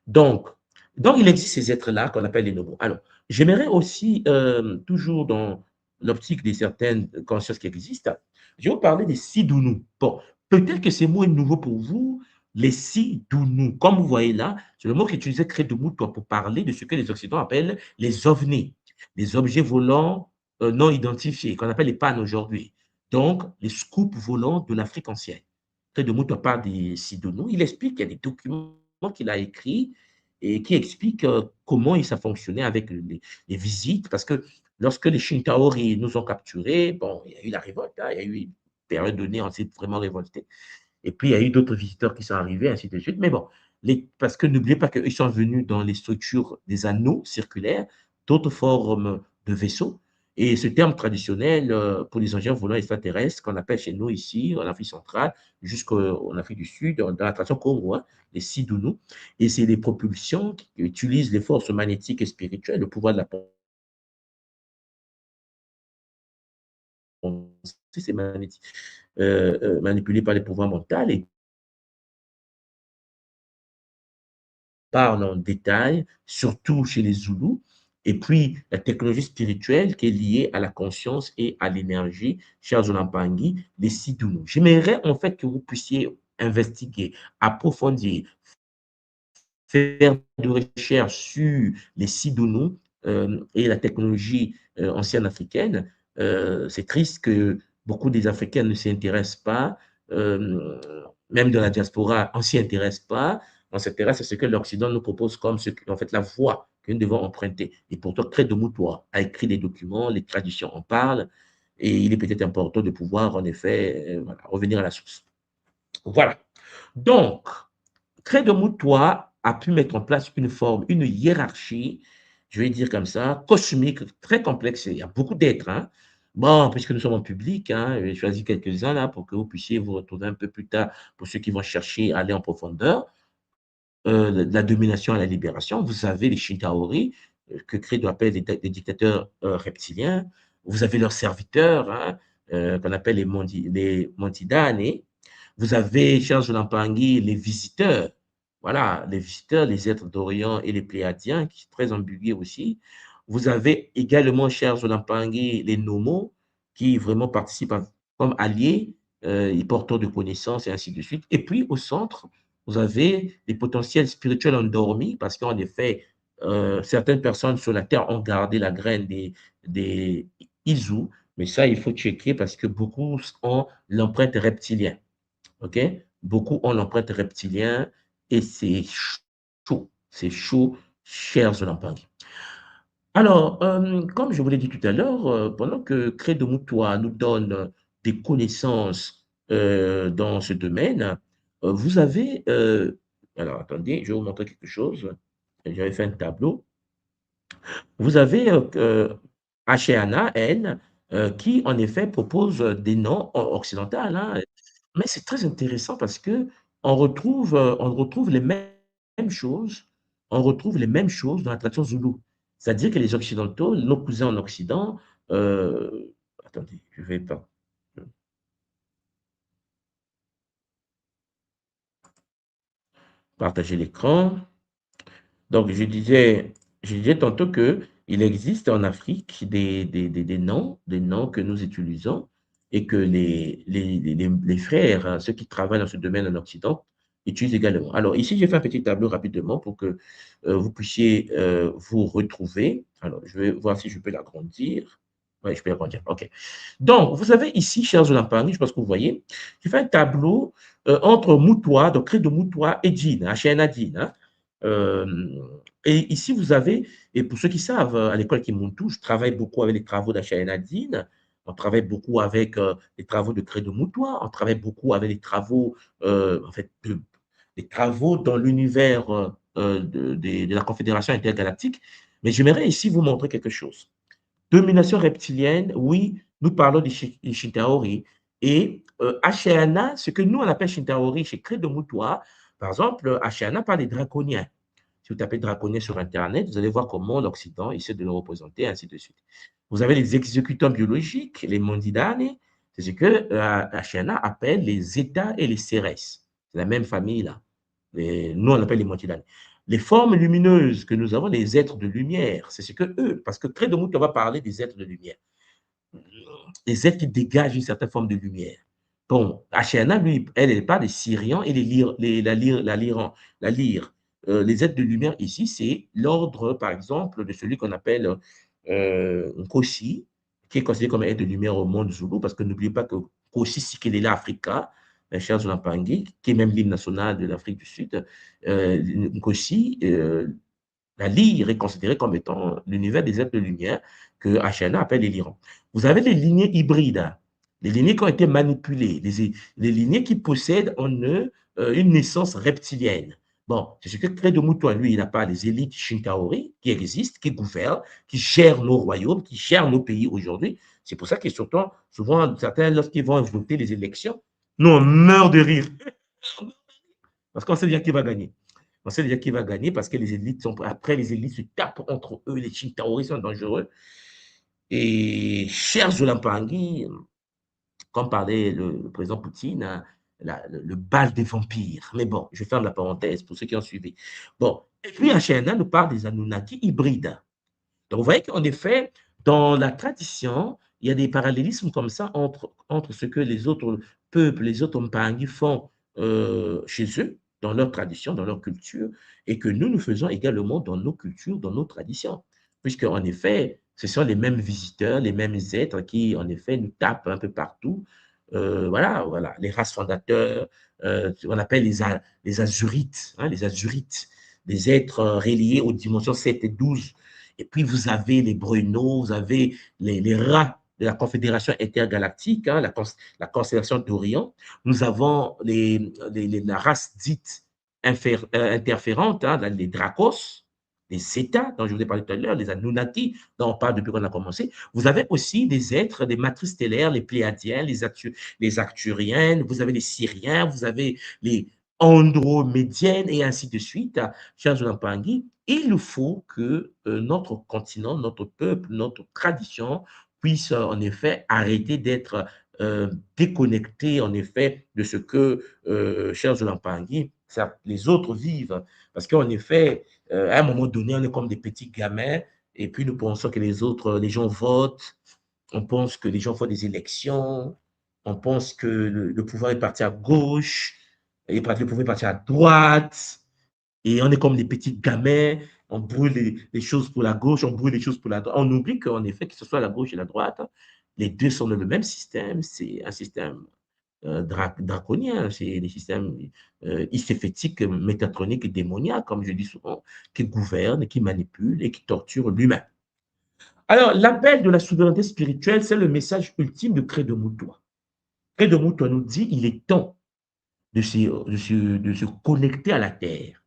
Donc, il existe ces êtres-là qu'on appelle les nomos. Alors, j'aimerais aussi, toujours dans l'optique de certaines consciences qui existent, je vais vous parler des Sidounous. Bon, peut-être que ces mots est nouveau pour vous, les Sidounous. Comme vous voyez là, c'est le mot qu'utilisait Crédomoutoua pour parler de ce que les Occidentaux appellent les ovnis, les objets volants non identifiés, qu'on appelle les pannes aujourd'hui. Donc, les scoops volants de l'Afrique ancienne. Crédomoutoua parle des Sidounous. Il explique qu'il y a des documents qu'il a écrits et qui explique comment ça fonctionnait avec les visites, parce que lorsque les Shintaori nous ont capturés, bon, il y a eu la révolte, hein, il y a eu une période donnée, on s'est vraiment révolté, et puis il y a eu d'autres visiteurs qui sont arrivés, ainsi de suite, mais bon, parce que n'oubliez pas qu'ils sont venus dans les structures des anneaux circulaires, d'autres formes de vaisseaux, et ce terme traditionnel pour les engins volants extraterrestres qu'on appelle chez nous ici, en Afrique centrale, jusqu'en Afrique du Sud, dans la tradition Congo, hein, les Sidounous, et c'est des propulsions qui utilisent les forces magnétiques et spirituelles, le pouvoir de la pensée, c'est manipulé par les pouvoirs mentaux et parle en détail, surtout chez les Zoulous, et puis la technologie spirituelle qui est liée à la conscience et à l'énergie, cher Zolampangi, les Sidounous. J'aimerais en fait que vous puissiez investiguer, approfondir, faire de recherches sur les Sidounous et la technologie ancienne africaine. C'est triste que beaucoup des Africains ne s'y intéressent pas, euh, même dans la diaspora, on ne s'y intéresse pas. On s'intéresse à ce que l'Occident nous propose comme en fait, la voie que nous devons emprunter. Et pourtant, Crédomoutoua a écrit des documents, les traditions en parlent, et il est peut-être important de pouvoir, en effet, voilà, revenir à la source. Voilà. Donc, Crédomoutoua a pu mettre en place une forme, une hiérarchie, je vais dire comme ça, cosmique, très complexe. Il y a beaucoup d'êtres. Hein. Bon, puisque nous sommes en public, hein, j'ai choisi quelques-uns là pour que vous puissiez vous retrouver un peu plus tard pour ceux qui vont chercher à aller en profondeur. La domination à la libération, vous avez les Shintaori, que Credo appelle des dictateurs reptiliens. Vous avez leurs serviteurs, hein, qu'on appelle les Montidane. Vous avez, Charles Lampangi, les visiteurs. Voilà, les visiteurs, les êtres d'Orient et les Pléiadiens, qui sont très ambigus aussi. Vous avez également, Charles Lampangi, les Nomos, qui vraiment participent comme alliés et porteurs de connaissances et ainsi de suite. Et puis, au centre, vous avez des potentiels spirituels endormis, parce qu'en effet, certaines personnes sur la Terre ont gardé la graine des Izu, mais ça, il faut checker parce que beaucoup ont l'empreinte reptilienne. OK? Beaucoup ont l'empreinte reptilienne et c'est chaud. C'est chaud chers Olampangui. Alors, comme je vous l'ai dit tout à l'heure, pendant que Credo Mutwa nous donne des connaissances dans ce domaine, vous avez, alors attendez, je vais vous montrer quelque chose. J'avais fait un tableau. Vous avez Ashéana, elle, qui en effet propose des noms occidentaux, hein, mais c'est très intéressant parce que on retrouve les mêmes choses, on retrouve les mêmes choses dans la tradition zoulou. C'est-à-dire que les Occidentaux, nos cousins en Occident, attendez, je vais pas partager l'écran. Donc, je disais tantôt que il existe en Afrique des noms que nous utilisons et que les frères, hein, ceux qui travaillent dans ce domaine en Occident, utilisent également. Alors, ici, j'ai fait un petit tableau rapidement pour que vous puissiez vous retrouver. Alors, je vais voir si je peux l'agrandir. Oui, je peux l'agrandir. OK. Donc, vous avez ici, chers Olampani, je pense que vous voyez, j'ai fait un tableau entre Moutoua, donc Credo Moutoua et Djinn, HN Djinn, hein. Euh, et ici, vous avez, et pour ceux qui savent, à l'école Kimuntu, je travaille beaucoup avec les travaux d'Achaya Nadine, on travaille beaucoup avec les travaux de Credo Moutois, on travaille beaucoup avec les travaux, en fait, les travaux dans l'univers de la Confédération intergalactique. Mais j'aimerais ici vous montrer quelque chose. Domination reptilienne, oui, nous parlons des Shintaori. Et Ashiana, ce que nous on appelle Shintaori chez Credo Moutois, par exemple, Ashiana parle des draconiens. Si vous tapez draconien sur Internet, vous allez voir comment l'Occident essaie de le représenter, ainsi de suite. Vous avez les exécutants biologiques, les mondidani, c'est ce que Ashiana appelle les États et les Cérès. C'est la même famille là. Nous, on appelle les mondidani. Les formes lumineuses que nous avons, les êtres de lumière, c'est ce que eux, parce que très de on va parler des êtres de lumière, les êtres qui dégagent une certaine forme de lumière. Bon, Ashiana, lui, elle n'est pas des Syriens et la lyre. Les êtres de lumière ici, c'est l'ordre, par exemple, de celui qu'on appelle Nkosi, qui est considéré comme un être de lumière au monde Zoulou, parce que n'oubliez pas que Nkosi Sikelele Africa, cher Zolampangi, qui est même l'hymne national de l'Afrique du Sud, Nkosi, la lyre est considérée comme étant l'univers des êtres de lumière que Ashana appelle les lyrans. Vous avez les lignées hybrides, les lignées qui ont été manipulées, les lignées qui possèdent en eux une naissance reptilienne. Bon, c'est ce que Credo Moutoua, lui, il n'a pas les élites Shinkaori qui existent, qui gouvernent, qui gèrent nos royaumes, qui gèrent nos pays aujourd'hui. C'est pour ça que surtout, souvent, certains, lorsqu'ils vont voter les élections, nous, on meurt de rire. Parce qu'on sait bien qui va gagner. On sait déjà qui va gagner parce que les élites sont. Après, les élites se tapent entre eux. Les Chintaoris sont dangereux. Et cher Zolampangi, comme parlait le président Poutine, hein, le bal des vampires. Mais bon, je ferme la parenthèse pour ceux qui ont suivi. Bon, et puis Hachana nous parle des Anunnaki hybrides. Donc, vous voyez qu'en effet, dans la tradition, il y a des parallélismes comme ça entre ce que les autres peuples, les autres Mpangi font chez eux, dans leur tradition, dans leur culture, et que nous faisons également dans nos cultures, dans nos traditions. Puisque, en effet, ce sont les mêmes visiteurs, les mêmes êtres qui, en effet, nous tapent un peu partout. Voilà, voilà, les races fondateurs, on appelle les Azurites, hein, des êtres reliés aux dimensions 7 et 12. Et puis, vous avez les Bruno, vous avez les rats de la Confédération intergalactique, hein, la constellation d'Orion. Nous avons la race dite interférente, hein, les Dracos, les Zeta, dont je vous ai parlé tout à l'heure, les Anunnaki, dont on parle depuis qu'on a commencé. Vous avez aussi des êtres, des matrices stellaires, les Pléiadiens, les Arcturiens, vous avez les Syriens, vous avez les andromédiennes et ainsi de suite. Cher Jonampangui, il faut que notre continent, notre peuple, notre tradition puisse en effet arrêter d'être déconnecté en effet de ce que, cher Zolampangi, les autres vivent. Parce qu'en effet, à un moment donné, on est comme des petits gamins et puis nous pensons que les autres, les gens votent, on pense que les gens font des élections, on pense que le pouvoir est parti à gauche, et le pouvoir est parti à droite, et on est comme des petits gamins, on brûle les choses pour la gauche, on brûle les choses pour la droite. On oublie qu'en effet, que ce soit la gauche et la droite, les deux sont dans le même système, c'est un système draconiens, c'est des systèmes iséphétiques, métatroniques et démoniaques, comme je dis souvent, qui gouvernent, qui manipulent et qui torturent l'humain. Alors, l'appel de la souveraineté spirituelle, c'est le message ultime de Credo-Mutwa. Credo-Mutwa nous dit il est temps de se connecter à la terre.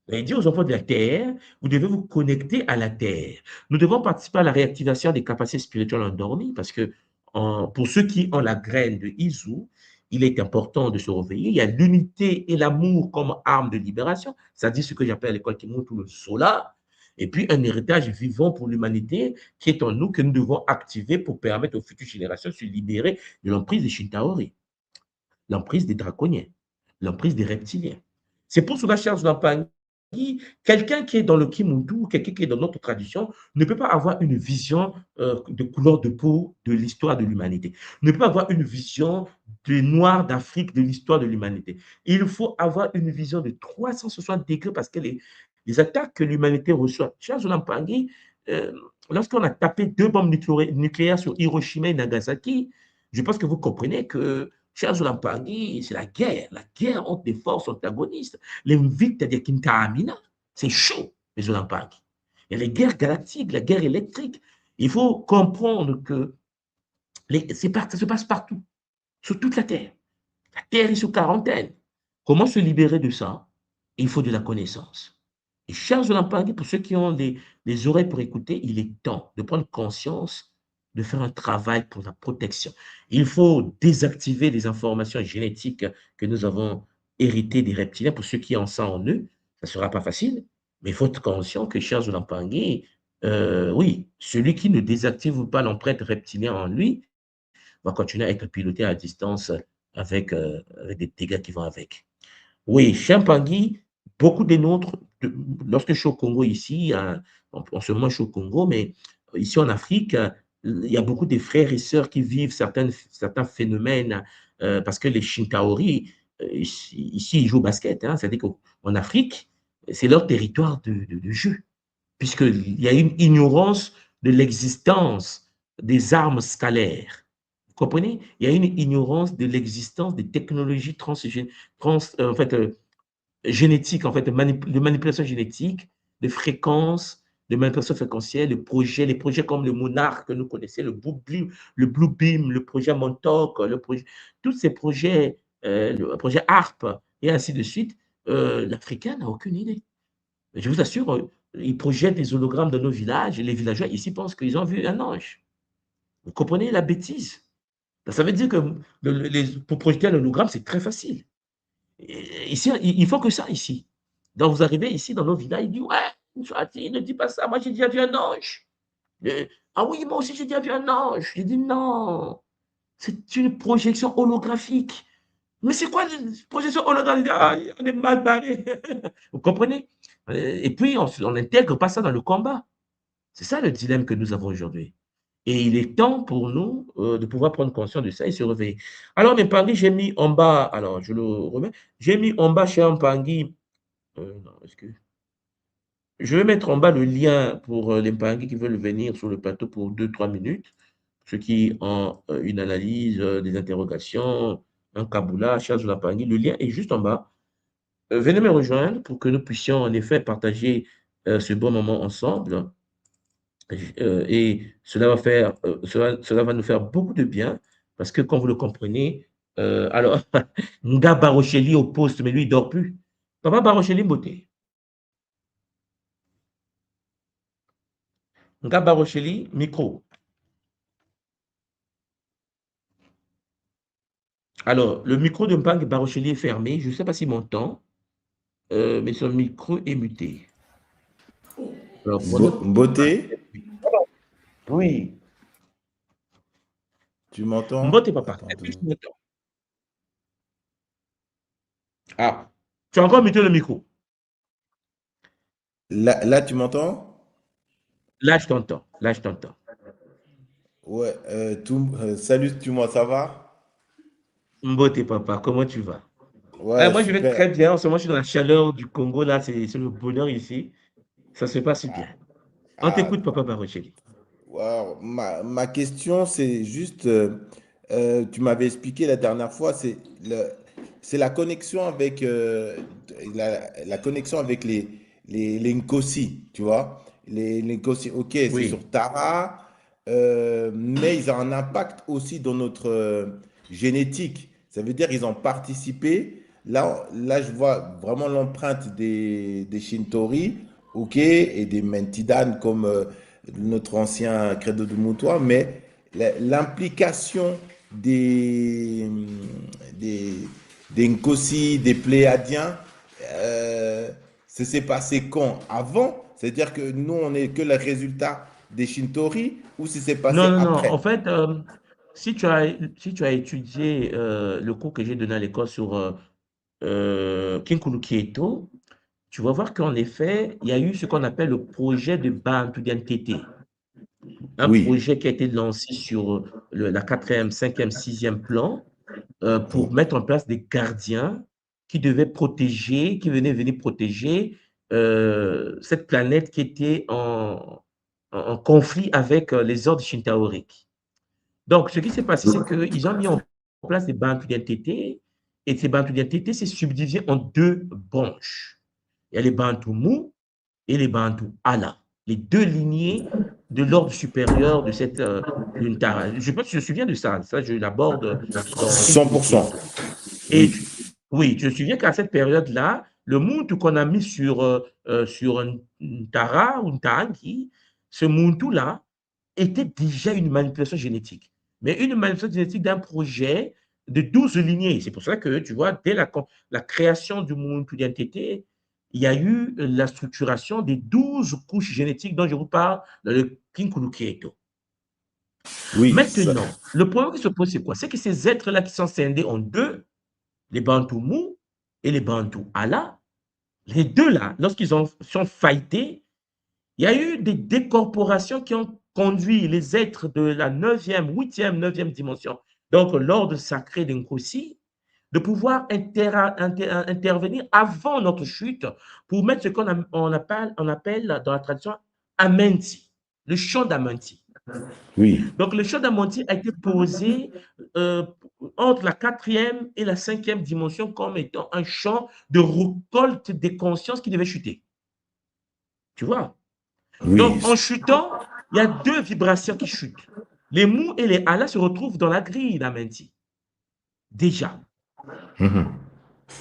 Il dit aux enfants de la terre, vous devez vous connecter à la terre. Nous devons participer à la réactivation des capacités spirituelles endormies parce que pour ceux qui ont la graine de Izu, il est important de se réveiller. Il y a l'unité et l'amour comme arme de libération, c'est-à-dire ce que j'appelle à l'école qui montre le solar, et puis un héritage vivant pour l'humanité qui est en nous, que nous devons activer pour permettre aux futures générations de se libérer de l'emprise des Shintaori, l'emprise des draconiens, l'emprise des reptiliens. C'est pour cela, chers enfants, quelqu'un qui est dans le Kimuntu, quelqu'un qui est dans notre tradition, ne peut pas avoir une vision de couleur de peau de l'histoire de l'humanité. Ne peut pas avoir une vision des Noirs d'Afrique de l'histoire de l'humanité. Il faut avoir une vision de 360 degrés parce que les attaques que l'humanité reçoit. Chers Olampangi, lorsqu'on a tapé 2 bombes nucléaires sur Hiroshima et Nagasaki, je pense que vous comprenez que chers Olampangi, c'est la guerre entre des forces antagonistes. L'invite de Kintamina, c'est chaud, les Olampangi. Il y a les guerres galactiques, la guerre électrique. Il faut comprendre que ça se passe partout, sur toute la Terre. La Terre est sous quarantaine. Comment se libérer de ça? Il faut de la connaissance. Et chers Olampangi, pour ceux qui ont les oreilles pour écouter, il est temps de prendre conscience de faire un travail pour la protection. Il faut désactiver les informations génétiques que nous avons héritées des reptiliens. Pour ceux qui ont ça en eux, ça ne sera pas facile, mais il faut être conscient que, chers Olampangi, oui, celui qui ne désactive pas l'empreinte reptilienne en lui va continuer à être piloté à distance avec des dégâts qui vont avec. Oui, Champagny, beaucoup des nôtres, lorsque je suis au Congo ici, en ce moment je suis au Congo, mais ici en Afrique, il y a beaucoup de frères et sœurs qui vivent certains phénomènes parce que les Shintaori, ici, ils jouent au basket, hein, c'est-à-dire qu'en Afrique, c'est leur territoire de jeu, puisqu'il y a une ignorance de l'existence des armes scalaires. Vous comprenez? Il y a une ignorance de l'existence des technologies en fait, génétiques, en fait, de manipulation génétique, de fréquences, de manipulation fréquentielle, les projets comme le Monarch que nous connaissons, le Blue Beam, le projet Montauk, tous ces projets, le projet ARP et ainsi de suite, l'Africain n'a aucune idée. Je vous assure, ils projettent des hologrammes dans nos villages et les villageois ici pensent qu'ils ont vu un ange. Vous comprenez la bêtise? Ça veut dire que pour projeter un hologramme, c'est très facile. Ici, il faut que ça ici. Donc, vous arrivez ici dans nos villages, il dit, ouais, ne dis pas ça, moi j'ai déjà vu un ange. Ah oui, moi aussi j'ai déjà vu un ange. J'ai dit, non, c'est une projection holographique. Mais c'est quoi une projection holographique? Ah, on est mal barré. Vous comprenez? Et puis, on n'intègre pas ça dans le combat. C'est ça le dilemme que nous avons aujourd'hui. Et il est temps pour nous de pouvoir prendre conscience de ça et se réveiller. Alors, mes Pangui, j'ai mis en bas, alors je le remets, j'ai mis en bas chez Mpangui, non, je vais mettre en bas le lien pour les Mpangui qui veulent venir sur le plateau pour 2-3 minutes, ceux qui ont une analyse, des interrogations, un Kaboula, charge de la Pangui. Le lien est juste en bas. Venez me rejoindre pour que nous puissions en effet partager ce bon moment ensemble. Et cela va nous faire beaucoup de bien parce que, comme vous le comprenez, alors, Nga Barocheli au poste, mais lui, il ne dort plus. Papa Barocheli, beauté. Nga Barocheli, micro. Alors, le micro de Mpang Barocheli est fermé. Je ne sais pas s'il m'entend, mais son micro est muté. Alors, Beauté, oui. tu m'entends? Mbote, papa. Attends Est-ce que tu 2 secondes. m'entends? Ah, tu as encore muté le micro. Là, tu m'entends? Là, je t'entends. Là, je t'entends. Ouais, salut, moi ça va? Mbote, papa, comment tu vas? Ouais, Moi, je vais super. très bien. En ce moment, je suis dans la chaleur du Congo. Là, c'est le bonheur ici. Ça se passe bien. On Ah, t'écoute, papa Barocheli. wow. Ma question, c'est juste, tu m'avais expliqué la dernière fois, c'est la connexion avec, la connexion avec les Nkosi, tu vois. Les Nkosi, ok, c'est Oui. sur Tara, mais ils ont un impact aussi dans notre génétique. Ça veut dire qu'ils ont participé. Là, je vois vraiment l'empreinte des Shintori, ok, et des Mentidan comme notre ancien credo de Mutua, mais l'implication des, des, des Nkosi, des Pléiadiens, euh, ça s'est passé quand? Avant? C'est-à-dire que nous, on n'est que le résultat des Shintori ou ça s'est Non, passé non, non. après? En fait, si tu as étudié le cours que j'ai donné à l'école sur Kinkulu Kieto, tu vas voir qu'en effet, il y a eu ce qu'on appelle le projet de Bantu d'NTT. Un Oui. projet qui a été lancé sur la quatrième, cinquième, sixième plan pour Ok. mettre en place des gardiens qui devaient protéger, qui venaient venir protéger cette planète qui était en conflit avec les ordres shintaoriques. Donc, ce qui s'est passé, c'est qu'ils ont mis en place des banques d'identité et ces banques d'identité s'est subdivisé en deux branches. Il y a les Bantu Mou et les Bantu Ala, les deux lignées de l'ordre supérieur de cette Luntara. Je pense que je me souviens de ça. Ça, je l'aborde dans cent Kinkulu pour cent. Kieto. Et Oui. oui, je me souviens qu'à cette période-là, le Muntu qu'on a mis sur un Tara ou un Tarangi, ce Muntu-là était déjà une manipulation génétique. Mais une manipulation génétique d'un projet de 12 lignées. C'est pour ça que, tu vois, dès la création du Muntu d'identité, il y a eu la structuration des 12 couches génétiques dont je vous parle dans le Kinkulu Kieto. Oui. Maintenant, le problème qui se pose, c'est quoi? C'est que ces êtres-là qui sont scindés en deux, les Bantous mous et les Bantous ala, les deux là, lorsqu'ils sont fightés, il y a eu des décorporations qui ont conduit les êtres de la 9e, 8e, 9e dimension, donc l'ordre sacré d'Nkosi, de pouvoir intervenir avant notre chute pour mettre ce on appelle dans la tradition Amenti, le chant d'Amenti. Oui. Donc, le chant d'Amenti a été posé euh, entre la quatrième et la cinquième dimension comme étant un champ de récolte des consciences qui devait chuter. Tu vois? Oui. Donc, en chutant, il y a deux vibrations qui chutent. Les mous et les alas se retrouvent dans la grille d'Amenti. Déjà. Mhm.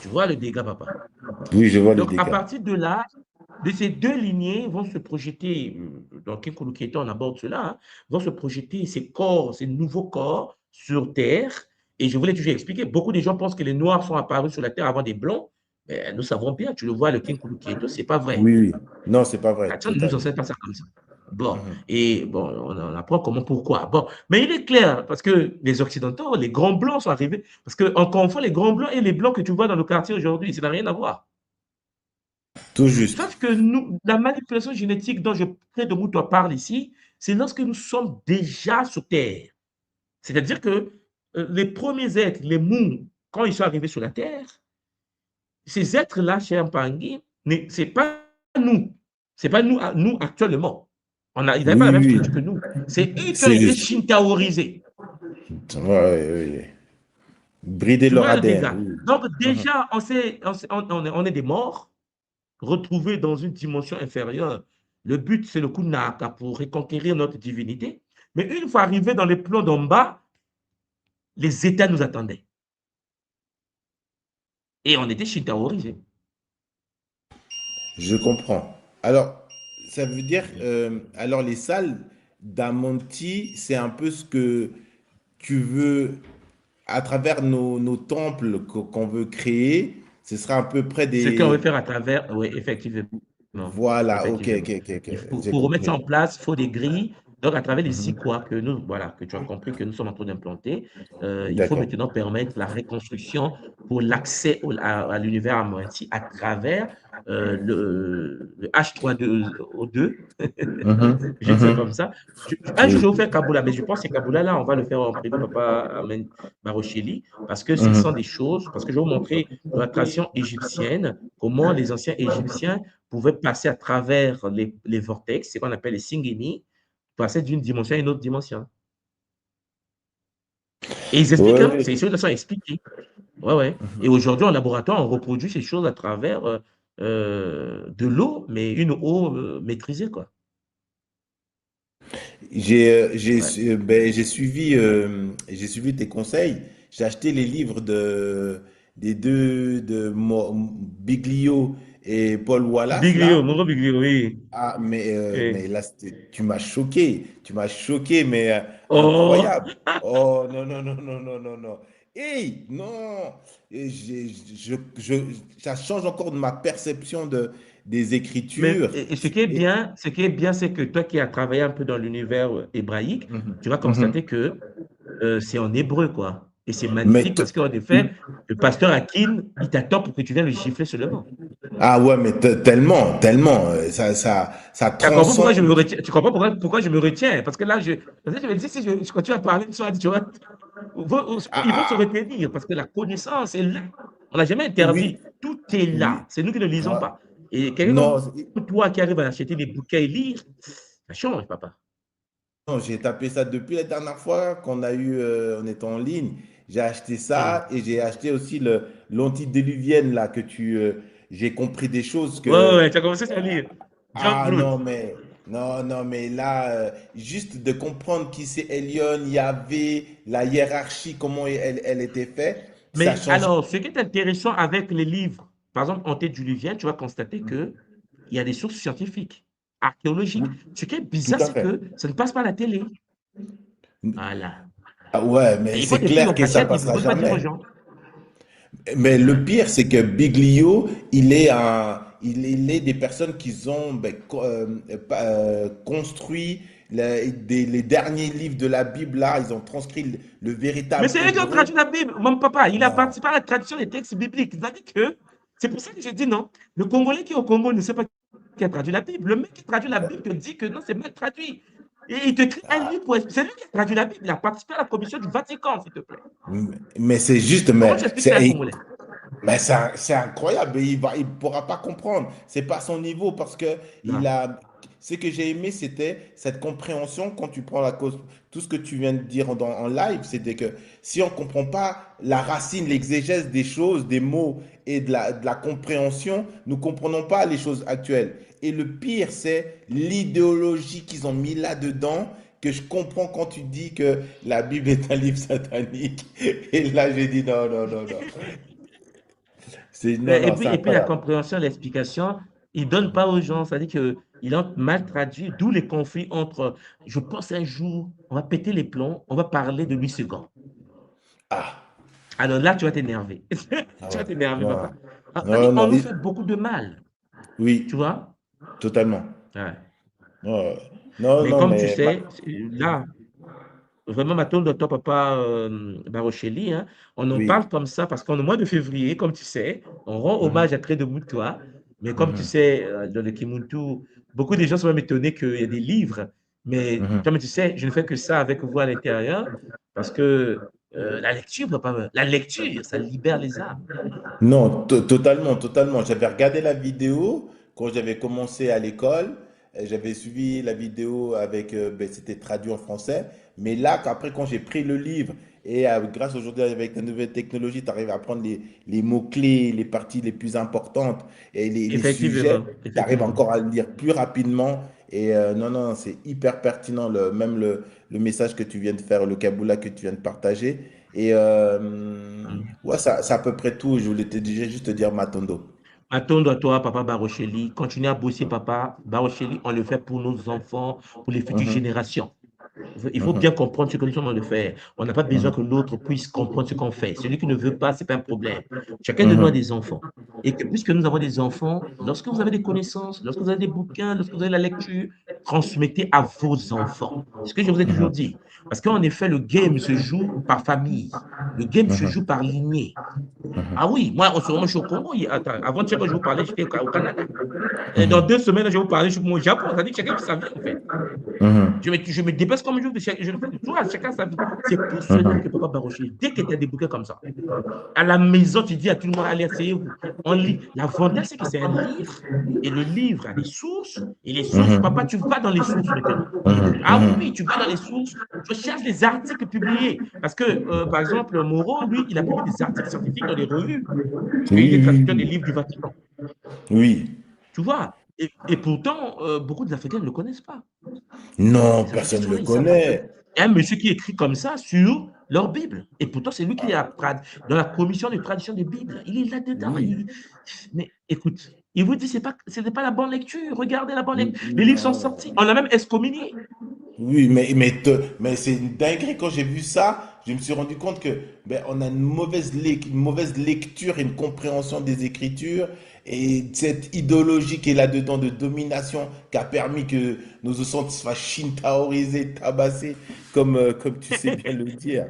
Tu vois le dégât, papa. Oui, je vois le Donc, à dégât. partir de là, de ces deux lignées vont se projeter, dans Kinkulu Keita, on aborde cela, hein, vont se projeter ces corps, ces nouveaux corps sur Terre. Et je voulais toujours expliquer, beaucoup de gens pensent que les Noirs sont apparus sur la Terre avant des Blancs. Mais nous savons bien, tu le vois, le Kinkulu Keita, ce n'est pas vrai. Oui, oui. Non, c'est pas vrai. La Terre ne nous Total. enseigne pas ça comme ça. Bon, Mhm. et bon, on apprend comment, pourquoi. Bon, mais il est clair, parce que les Occidentaux, les grands Blancs sont arrivés, parce qu'on confond les grands Blancs et les Blancs que tu vois dans le quartier aujourd'hui, ça n'a rien à voir. Tout juste. Sauf que nous, la manipulation génétique dont je près de toi parle ici, c'est lorsque nous sommes déjà sur Terre. C'est-à-dire que les premiers êtres, les mous, quand ils sont arrivés sur la Terre, ces êtres-là, chez Mpangui, ce n'est pas nous. Ce n'est pas nous, nous actuellement. Ils n'avaient pas la Oui, même oui. structure que nous. C'est eux qui ont C'est été juste. shintaorisés. Ouais, ouais, ouais, ouais. Brider Tu leur vois le ADN. dégât. Oui. Donc Mhm. déjà, on est des morts, retrouvés dans une dimension inférieure. Le but, c'est le coup de Naka pour reconquérir notre divinité. Mais une fois arrivé dans les plombs d'en bas, les États nous attendaient. Et on était shintaorisés. Je comprends. Alors, ça veut dire, alors les salles d'Amonti, c'est un peu ce que tu veux, à travers nos temples qu'on veut créer, ce sera à peu près Ce qu'on veut des... faire à travers, oui, effectivement. Voilà, ok, ok, Effectivement. ok, ok, j'ai Pour remettre ça compris. en place, il faut des grilles. Donc, à travers les Mhm. IQOA que nous, voilà, que tu as compris que nous sommes en train d'implanter, il faut D'accord. maintenant permettre la reconstruction pour l'accès à l'univers Amoanti à travers le H3O2. Mhm, Je dis ça comme mhm. ça. Un jour, je Oui. vais vous faire Kaboula, mais je pense que Kaboula, là, on va le faire en privé, papa Amen Barocheli, parce que ce sont des Mhm. choses, parce que je vais vous montrer dans la tradition égyptienne comment les anciens Égyptiens pouvaient passer à travers les vortex, c'est ce qu'on appelle les singini, passer d'une dimension à une autre dimension. Et ils expliquent, hein, Ouais. ces choses sont expliquées. Ouais, ouais. Et aujourd'hui, en laboratoire, on reproduit ces choses à travers de l'eau, mais une eau maîtrisée, quoi. J'ai Ouais. ben, j'ai suivi tes conseils. J'ai acheté les livres des deux Biglio et Paul Wallace Biglio, là. mon gros Biglio, oui. Ah, Oui. mais là, tu m'as choqué, mais Oh, incroyable. Oh, non, non, non, non, non, non, non. Hey, non, Et ça change encore de ma perception des mais écritures. et ce qui est bien, c'est que toi qui as travaillé un peu dans l'univers hébraïque, Mhm, tu vas mhm. constater que c'est en hébreu, quoi. Et c'est Mais magnifique te- parce qu'en effet, le pasteur Hakim, il t'attend pour que tu viennes le gifler seulement. ah ouais, mais tellement, tellement, ça Tu comprends pourquoi je transcende. me retiens? Tu comprends pourquoi je me retiens? Parce que là, parce que je me dis, si je continue à parler, tu vois, Ah, ils vont se ah, retenir parce que la connaissance est là. On n'a jamais oui, interdit. Tout est là. oui. C'est nous qui ne lisons Ouais. pas. Et quelqu'un Non, comme toi qui arrive à acheter des bouquins et lire, ça change, papa. non, j'ai tapé ça depuis la dernière fois qu'on a eu, on était en ligne. J'ai acheté Hmm. ça et j'ai acheté aussi l'antidéluvienne là j'ai compris des choses Ouais, ouais, que ouais, tu as commencé à lire. John ah Root. non mais non non mais là juste de comprendre qui c'est Elion, Yahvé, la hiérarchie comment elle était faite, ça Mais change alors, ce qui est intéressant avec les livres, par exemple, Antédiluvien, tu vas constater que il y a des sources scientifiques, archéologiques. Ce qui est tout bizarre, à c'est fait. que ça ne passe pas à la télé. Voilà. Ah ouais, mais Et il faut c'est des filles clair en que ça cachette, ils ne passera veulent pas dire aux jamais. gens. Mais le Ouais. pire, c'est que Biglio, il est des personnes qui ont construit les derniers livres de la Bible là. Ils ont transcrit le Mais véritable c'est eux qui ont hébreu. traduit la Bible. Mon papa, il a Non. participé à la traduction des textes bibliques. C'est-à-dire que c'est pour ça que je dis non. Le Congolais qui est au Congo ne sait pas qui a traduit la Bible. Le mec qui traduit la Bible te dit que non, c'est mal traduit. Et il te crie un livre. C'est lui qui a traduit la Bible. Il a participé à la commission du Vatican, s'il te plaît. Mais c'est juste, Comment tu expliques ça à un Congolais? c'est incroyable. Mais il pourra pas comprendre. C'est pas son niveau parce que il Non. a. Ce que j'ai aimé, c'était cette compréhension quand tu prends la cause. Tout ce que tu viens de dire en live, c'était que si on comprend pas la racine, l'exégèse des choses, des mots et de la compréhension, nous comprenons pas les choses actuelles. Et le pire, c'est l'idéologie qu'ils ont mis là-dedans que je comprends quand tu dis que la Bible est un livre satanique. Et là, j'ai dit non, non, non, non. Non, non, c'est Et puis la incroyable. compréhension, l'explication, il ne donne pas aux gens. C'est-à-dire qu'il a mal traduit, d'où les conflits entre. Je pense un jour, on va péter les plombs, on va parler de Louis II. Ah, Alors là, tu vas t'énerver. ah Tu vas ouais. t'énerver, Non, papa. Ah, c'est-à-dire, non, on non. nous fait beaucoup de mal, tu Oui, vois? totalement. Ouais. Ouais. Non, Mais non, comme tu mais sais, là, vraiment, ma tourne de toi, papa Barocheli, hein, on en oui. parle comme ça parce qu'en au mois de février, comme tu sais, on rend hommage Mhm, à Cré de Moutoua. Mais comme tu mhm, sais, dans le Kimuntu, beaucoup de gens sont même étonnés qu'il y ait des livres. Mais mhm. comme tu sais, je ne fais que ça avec vous à l'intérieur parce que la lecture, papa, la lecture, ça libère les âmes. Non, totalement, totalement. J'avais regardé la vidéo quand j'avais commencé à l'école. J'avais suivi la vidéo avec, c'était traduit en français. Mais là, après, quand j'ai pris le livre et grâce aujourd'hui avec la nouvelle technologie, tu arrives à prendre les mots-clés, les parties les plus importantes et les sujets, Effectivement, tu arrives effectivement. encore à le lire plus rapidement. Et non, non, c'est hyper pertinent, même le message que tu viens de faire, le Kaboula que tu viens de partager. Et ouais, c'est à peu près tout. Je voulais te dire, juste te dire Matondo. Attends à toi, papa Barocheli. Continue à bosser, papa Barocheli. On le fait pour nos enfants, pour les futures Mhm, générations. Il faut bien mhm, comprendre ce que nous sommes en train de faire. On n'a pas besoin que mhm, l'autre puisse comprendre ce qu'on fait. Celui qui ne veut pas, ce n'est pas un problème. Chacun de nous a mhm, des enfants. Et que puisque nous avons des enfants, lorsque vous avez des connaissances, lorsque vous avez des bouquins, lorsque vous avez la lecture, transmettez à vos enfants. C'est ce que je vous ai toujours dit. Parce qu'en effet, le game se joue par famille. Le game se mhm, joue par lignée. Ah oui, moi, en ce moment, je suis au Congo. Attends, avant-hier, je vous parlais, j'étais au Canada. Et dans Mhm. 2 semaines, je vais vous parler, je suis au Japon. Ça dit que chacun fait sa vie, en fait. Mhm. Je me dépasse comme je le fais toujours, chacun sa vie. C'est pour cela que Mhm. Papa Barocher, dès que tu as des bouquins comme ça, à la maison, tu dis à tout le monde, allez, asseyez-vous. On lit. L'avantage, c'est que c'est un livre. Et le livre a des sources. Et les sources, papa, Mhm. tu vas dans les sources maintenant. Mhm. Ah oui, oui, tu vas dans les sources, tu cherches les articles publiés. Parce que, par exemple, Moreau, lui, il a publié des articles scientifiques dans les revues. Et il Oui, est oui, traducteur des oui. livres du Vatican. Oui. Tu vois? Et pourtant, beaucoup d'Africains ne le connaissent pas. Non, Les Africains personne ne sont le là, ils ne savent pas qu'il connaît. y a un monsieur qui écrit comme ça sur leur Bible. Et pourtant, c'est lui qui est dans la commission de traduction des Bibles. Il est là-dedans. Oui. Mais écoute, il vous dit, ce n'est pas la bonne lecture. Regardez la bonne lecture. Les livres sont sortis. Non. On l'a même excommunié. Oui, mais c'est une dinguerie. Quand j'ai vu ça, je me suis rendu compte que ben, on a une mauvaise lecture et une compréhension des Écritures et cette idéologie qui est là-dedans de domination qui a permis que nos occidentaux se fassent shintaoiser, tabasser, comme tu sais bien le dire.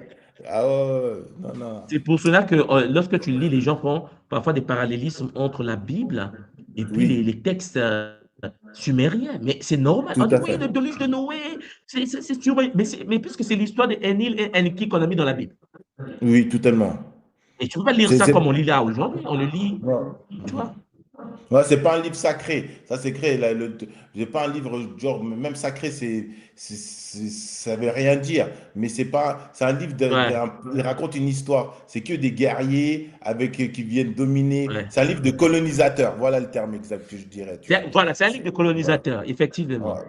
Ah ouais, ouais, ouais. Non, non. C'est pour cela que lorsque tu lis, les gens font parfois des parallélismes entre la Bible et puis les, Oui, les textes sumériens. Mais c'est normal. On tout dit, à oui, fait. le déluge de Noé, c'est sûr. Mais puisque c'est l'histoire d'Enil et Enki qu'on a mis dans la Bible. Oui, totalement. Et tu ne peux pas lire C'est, ça c'est... comme on lit là aujourd'hui. On le lit, Ouais. tu vois. Ouais, c'est pas un livre sacré. Ça, c'est créé. J'ai pas un livre, genre, même sacré, ça veut rien dire. Mais c'est un livre, Ouais, il raconte une histoire. C'est que des guerriers qui viennent dominer. ouais. C'est un livre de colonisateur. Voilà le terme exact que je dirais, tu vois. Voilà, c'est un livre de Ouais, colonisateur, effectivement. ouais,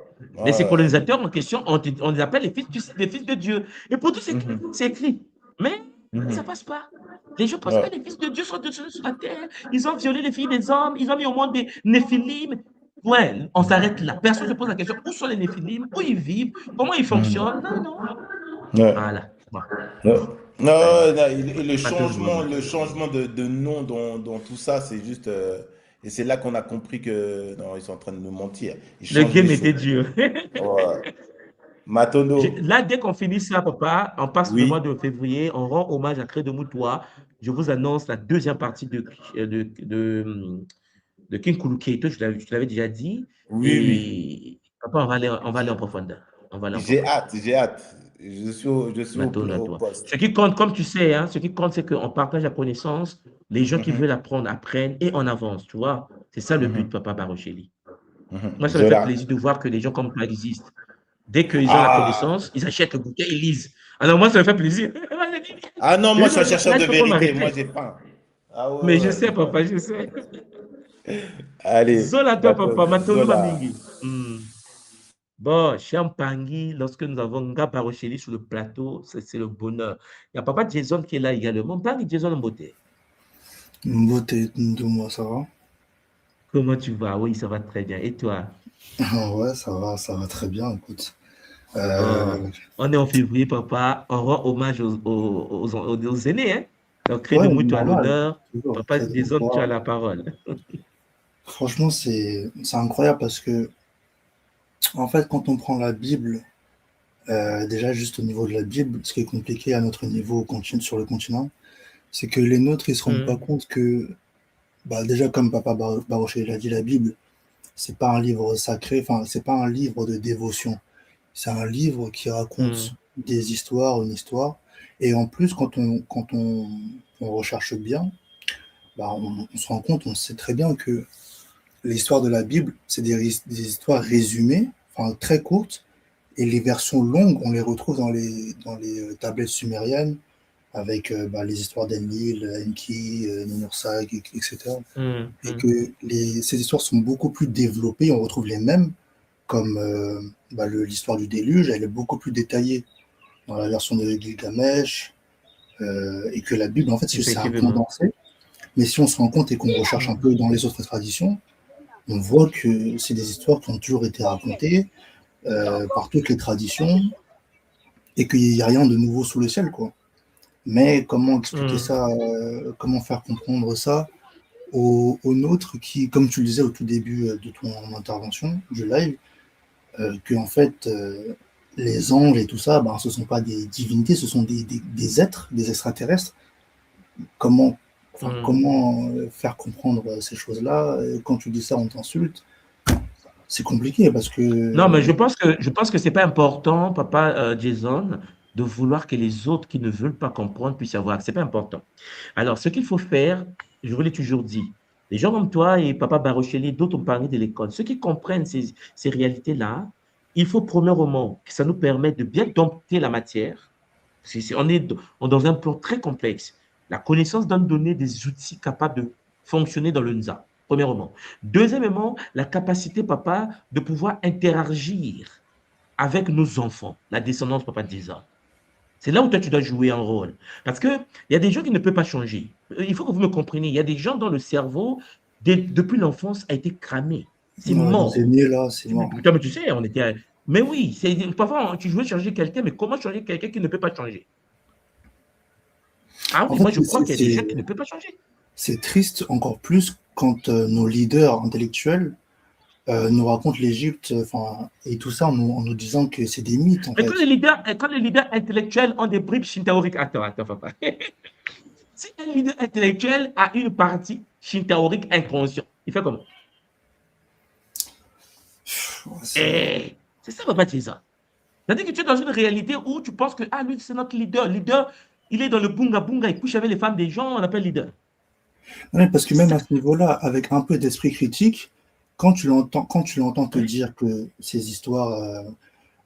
Mais ces ouais. colonisateurs en question, on les appelle les fils de Dieu. Et pourtant, Mhm, c'est écrit. Mais ça mhm. passe pas. Les gens pensent que Ouais. les fils de Dieu sont dessus sur la terre. Ils ont violé les filles des hommes. Ils ont mis au monde des néphilim. Ouais, on s'arrête là. Personne ne se pose la question où sont les néphilim, où ils vivent, comment ils Mhm. fonctionnent. Non, non. Ouais. Voilà. Bon, Ouais. Non, allez, non, et pas toujours. le changement de nom dans tout ça, c'est juste. Et c'est là qu'on a compris que non, ils sont en train de nous mentir. Ils Le changent les game choses. était dur. Ouais. Matondo, Là, dès qu'on finit ça, papa, on passe le mois oui, de février, on rend hommage à Cré de Moutoua. Je vous annonce la deuxième partie de King Kulu Keito, je te l'avais déjà dit. oui, oui. Et papa, on va aller en profondeur. On va aller en J'ai profondeur. hâte, j'ai hâte. Je suis Maintenant, au toi. Ce poste. qui compte, comme tu sais, hein, ce qui compte, c'est qu'on partage la connaissance. Les gens qui Mhm, veulent apprendre apprennent et on avance, tu vois. C'est ça le but, mhm, papa Barocheli. mhm. Moi, ça me fait Zola. plaisir de voir que des gens comme toi existent. Dès qu'ils ont la Ah, connaissance, ils achètent le bouquin, ils lisent. Alors moi, ça me fait plaisir. ah non, moi je suis un chercheur Là, il de faut pas vérité. Moi m'arrêter. j'ai faim. Ah Mais je ouais, sais, ouais. papa, je sais. Allez, Zola, toi, papa, matoluma Zola. mingi. Bon, Champangui, lorsque nous avons Nga Barocheli sur le plateau, c'est le bonheur. Il y a papa Jason qui est là également. Bangi Jason Mbote. Une beauté de moi, ça va? Comment tu vas? Oui, ça va très bien. Et toi? Ouais, ça va très bien, écoute. Bon, Euh, on est en février, papa. On rend hommage aux aînés, hein? Donc, Cri de ouais, Mouton à normal, l'honneur. toujours, Papa très de Jason, tu as toi. la parole. Franchement, c'est incroyable parce que, en fait, quand on prend la Bible, déjà juste au niveau de la Bible, ce qui est compliqué à notre niveau sur le continent, c'est que les nôtres, ils se rendent pas Hum, compte que, bah, déjà, comme Papa Barocher l'a dit, la Bible, c'est pas un livre sacré, enfin, c'est pas un livre de dévotion. C'est un livre qui raconte hum, des histoires, une histoire. Et en plus, on recherche bien, bah, on se rend compte, on sait très bien que l'histoire de la Bible, c'est des histoires résumées, enfin très courtes, et les versions longues, on les retrouve dans les tablettes sumériennes, avec bah, les histoires d'Enlil, Enki, Ninursa, etc. Et hum. que ces histoires sont beaucoup plus développées, on retrouve les mêmes, comme bah, l'histoire du déluge, elle est beaucoup plus détaillée dans la version de Gilgamesh, et que la Bible, en fait, c'est un Effectivement. condensé. Mais si on se rend compte et qu'on recherche un peu dans les autres traditions, on voit que c'est des histoires qui ont toujours été racontées par toutes les traditions et qu'il n'y a rien de nouveau sous le ciel, quoi. Mais comment expliquer Hum, ça, comment faire comprendre ça aux nôtres qui, comme tu le disais au tout début de ton intervention, du live, que en fait, les anges et tout ça, ben, ce ne sont pas des divinités, ce sont des êtres, des extraterrestres. Comment Enfin, comment faire comprendre ces choses-là? Quand tu dis ça, on t'insulte. C'est compliqué parce que... Non, mais je pense que c'est pas important, papa Jason, de vouloir que les autres qui ne veulent pas comprendre puissent avoir. C'est pas important. Alors, ce qu'il faut faire, je vous l'ai toujours dit, les gens comme toi et papa Barocheli, d'autres ont parlé de l'école. Ceux qui comprennent ces réalités-là, il faut premièrement que ça nous permette de bien dompter la matière. On est dans un plan très complexe. La connaissance donne donner des outils capables de fonctionner dans le NZA, premièrement. Deuxièmement, la capacité, papa, de pouvoir interagir avec nos enfants, la descendance, papa, 10 ans. C'est là où toi, tu dois jouer un rôle. Parce qu'il y a des gens qui ne peuvent pas changer. Il faut que vous me compreniez. Il y a des gens dont le cerveau, depuis l'enfance, a été cramé. C'est mort. Les aînés, là, c'est mort. Putain, mais tu sais, on était... Mais oui, parfois, tu veux changer quelqu'un, mais comment changer quelqu'un qui ne peut pas changer? Ah oui, En fait, moi, je crois qu'il y a des gens qui ne peuvent pas changer. C'est triste encore plus quand nos leaders intellectuels nous racontent l'Égypte et tout ça en nous disant que c'est des mythes. En fait. Quand les leaders intellectuels ont des bribes shintaoriques, attends, papa. Si un leader intellectuel a une partie shintaorique inconsciente, il fait comment? C'est ça, papa, tu dis ça. C'est-à-dire que tu es dans une réalité où tu penses que lui, c'est notre leader. Leader, il est dans le bunga-bunga, il couche avec les femmes des gens, on l'appelle leader. Oui, parce que même à ce niveau-là, avec un peu d'esprit critique, quand tu l'entends te dire que ces histoires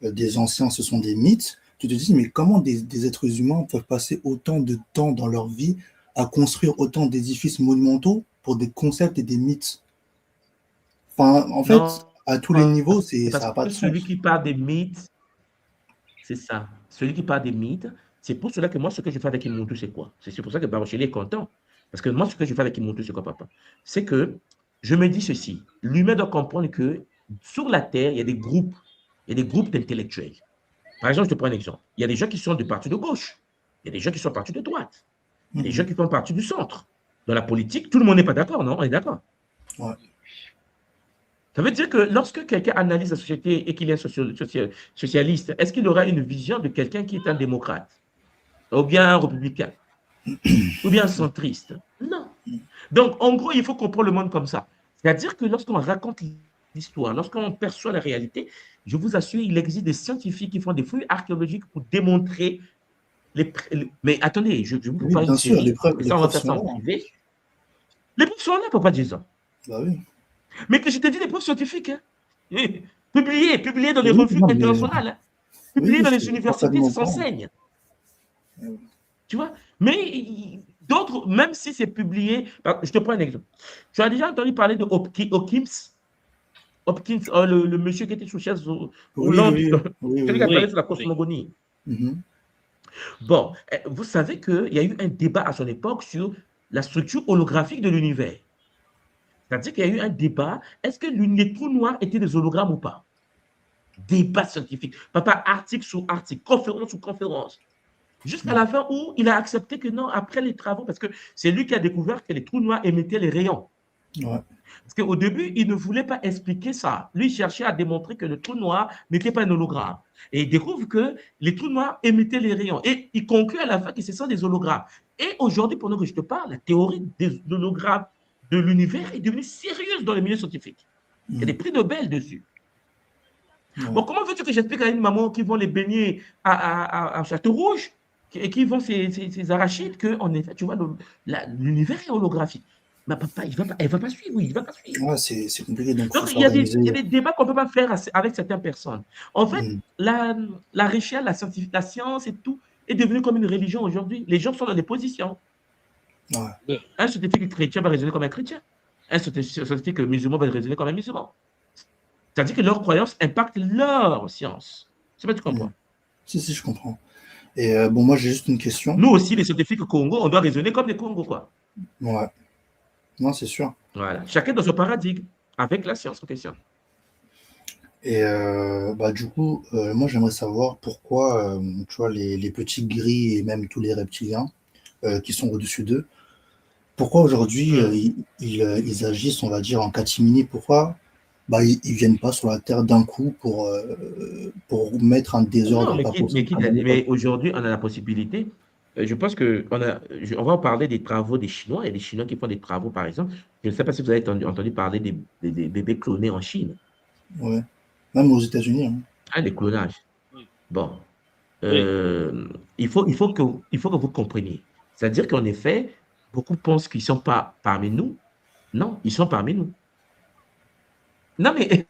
des anciens, ce sont des mythes, tu te dis, mais comment des êtres humains peuvent passer autant de temps dans leur vie à construire autant d'édifices monumentaux pour des concepts et des mythes? Enfin, en fait, à tous les niveaux, ça n'a pas de sens. Celui qui parle des mythes, c'est ça. Celui qui parle des mythes, c'est pour cela que moi, ce que je fais avec Imuntu, c'est quoi? C'est pour ça que Barocheli est content. Parce que moi, ce que je fais avec Imuntu, c'est quoi, papa? C'est que je me dis ceci. L'humain doit comprendre que sur la Terre, il y a des groupes. Il y a des groupes d'intellectuels. Par exemple, je te prends un exemple. Il y a des gens qui sont du parti de gauche. Il y a des gens qui sont partis de droite. Il y a des gens qui font partie du centre. Dans la politique, tout le monde n'est pas d'accord, non? On est d'accord. Ouais. Ça veut dire que lorsque quelqu'un analyse la société et qu'il est socialiste, est-ce qu'il aura une vision de quelqu'un qui est un démocrate? Ou bien un républicain? Ou bien un centriste? Non. Donc, en gros, il faut comprendre le monde comme ça. C'est-à-dire que lorsqu'on raconte l'histoire, lorsqu'on perçoit la réalité, je vous assure, il existe des scientifiques qui font des fouilles archéologiques pour démontrer mais attendez, je vous parle de série. Les preuves ça, on va faire ça en privé. Les preuves sont là, papa Jason. Bah oui. Mais que je te dis des preuves scientifiques. Hein. Publiées dans les revues internationales. Hein. Publiées dans les universités, ça s'enseigne. Tu vois? Mais d'autres, même si c'est publié, je te prends un exemple. Tu as déjà entendu parler de Hopkins? Hopkins, le monsieur qui était sous chaise roulante, celui qui a parlé sur la cosmogonie. Bon, vous savez qu'il y a eu un débat à son époque sur la structure holographique de l'univers. C'est-à-dire qu'il y a eu un débat, est-ce que les trous noirs étaient des hologrammes ou pas? Débat scientifique. Papa, article sur article, conférence sur conférence. Jusqu'à la fin où il a accepté que non, après les travaux, parce que c'est lui qui a découvert que les trous noirs émettaient les rayons. Ouais. Parce qu'au début, il ne voulait pas expliquer ça. Lui, il cherchait à démontrer que le trou noir n'était pas un hologramme. Et il découvre que les trous noirs émettaient les rayons. Et il conclut à la fin que ce sont des hologrammes. Et aujourd'hui, pendant que je te parle, la théorie des hologrammes de l'univers est devenue sérieuse dans les milieux scientifiques. Il y a des prix Nobel dessus. Bon, comment veux-tu que j'explique à une maman qui vont les baigner à Château-Rouge et qui vont ces arachides qu'en effet, tu vois, l'univers est holographique? Mais papa, elle ne va pas suivre, oui, il ne va pas suivre. Ouais, c'est compliqué. Donc il y a des débats qu'on ne peut pas faire avec certaines personnes. En fait, la recherche, la science et tout est devenu comme une religion aujourd'hui. Les gens sont dans des positions. Ouais. Un scientifique chrétien va raisonner comme un chrétien. Un scientifique musulman va raisonner comme un musulman. C'est-à-dire que leurs croyances impactent leur science. Je sais pas si tu comprends. Si, je comprends. Et bon, moi, j'ai juste une question. Nous aussi, les scientifiques Congo, on doit raisonner comme des Congos, quoi. Ouais. Non, c'est sûr. Voilà. Chacun dans son paradigme, avec la science en question. Et du coup, moi, j'aimerais savoir pourquoi, tu vois, les petits gris et même tous les reptiliens qui sont au-dessus d'eux, pourquoi aujourd'hui ils agissent, on va dire, en catimini? Pourquoi ils viennent pas sur la Terre d'un coup pour mettre un désordre? Mais aujourd'hui, on a la possibilité Je pense on va parler des travaux des Chinois. Il y a des Chinois qui font des travaux, par exemple. Je ne sais pas si vous avez entendu parler des bébés clonés en Chine. Ouais. Même aux États-Unis. Hein. Ah, les clonages. Oui. Bon. Oui. Il faut que vous compreniez. C'est-à-dire qu'en effet, beaucoup pensent qu'ils ne sont pas parmi nous. Non, ils sont parmi nous. Non, mais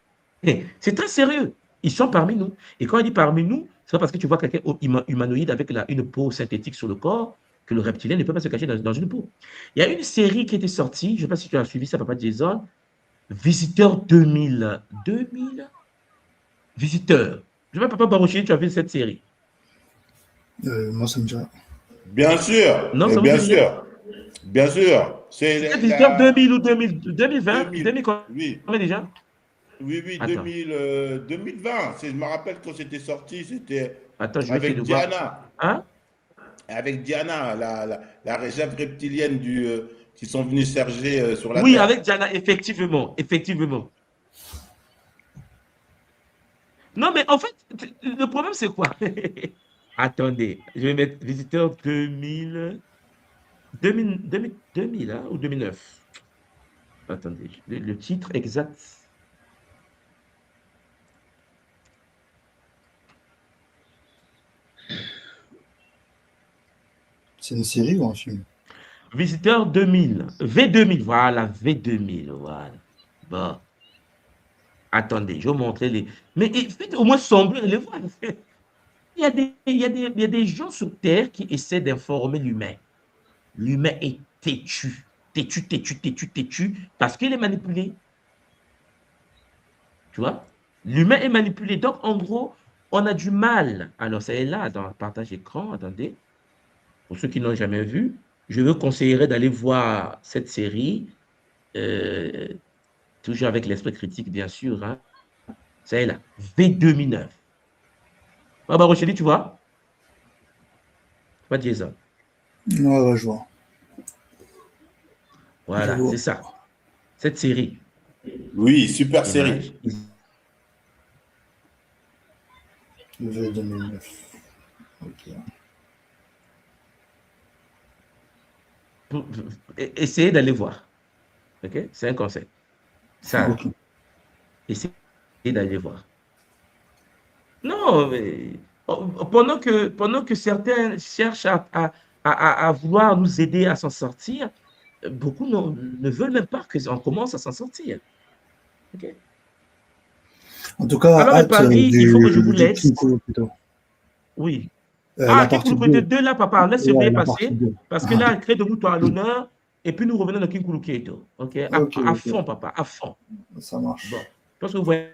c'est très sérieux. Ils sont parmi nous. Et quand on dit parmi nous, c'est pas parce que tu vois quelqu'un humanoïde avec une peau synthétique sur le corps que le reptilien ne peut pas se cacher dans une peau. Il y a une série qui était sortie, je ne sais pas si tu as suivi ça, Papa Jason, Visiteur 2000. 2000 Visiteur. Je ne sais pas, Papa Barocher, tu as vu cette série? Moi, ça me dirait. Bien sûr, Non, mais ça vous dit bien rien? sûr, bien sûr. C'était Visiteur 2000 ou 2020? 2000. 2000 Oui, combien déjà? oui, Attends, 2020. Je me rappelle quand c'était sorti, c'était je vais essayer de voir. Hein? Avec Diana, la réserve reptilienne qui sont venus serger sur la Oui, Terre. avec Diana, effectivement, effectivement. Non, mais en fait, le problème, c'est quoi? Attendez, je vais mettre visiteur 2000, 2000 hein, ou 2009. Attendez, le titre exact. C'est une série ou un film? Visiteur 2000, V2000, voilà, V2000, voilà. Bon, attendez, je vais vous montrer les. Mais faites au moins sembler de les voir. Il y a des gens sur Terre qui essaient d'informer l'humain. L'humain est têtu, têtu, parce qu'il est manipulé. Tu vois? L'humain est manipulé. Donc, en gros, on a du mal. Alors, ça est là, dans le partage écran. Attendez. Pour ceux qui n'ont jamais vu, je vous conseillerais d'aller voir cette série. euh, Toujours avec l'esprit critique, bien sûr. Hein. Ça est là. V2009. Ah bah, Rochely, tu vois? Pas Jason. Ouais, je vois. Je Voilà, vois. c'est ça. Cette série. Oui, super Image. série. Le 2009. Ok. Essayez d'aller voir. OK? C'est un conseil. Ça, là. Ok. Essayez d'aller voir. Non, mais pendant que certains cherchent à vouloir nous aider à s'en sortir, beaucoup ne veulent même pas qu'on commence à s'en sortir. OK? En tout cas, Alors, mes hâte paris, il faut que je vous du laisse. King Kolo plutôt. Oui. La Ah, King partie Kulu Keito 2. 2, là, papa, laisse Ouais, surveiller la partie passer. 2. Parce que là, crée de mouton à l'honneur. Et puis, nous revenons dans King Kulu Keito. OK? Ok, À ok. fond, papa, à fond. Ça marche. Bon. Je pense que vous voyez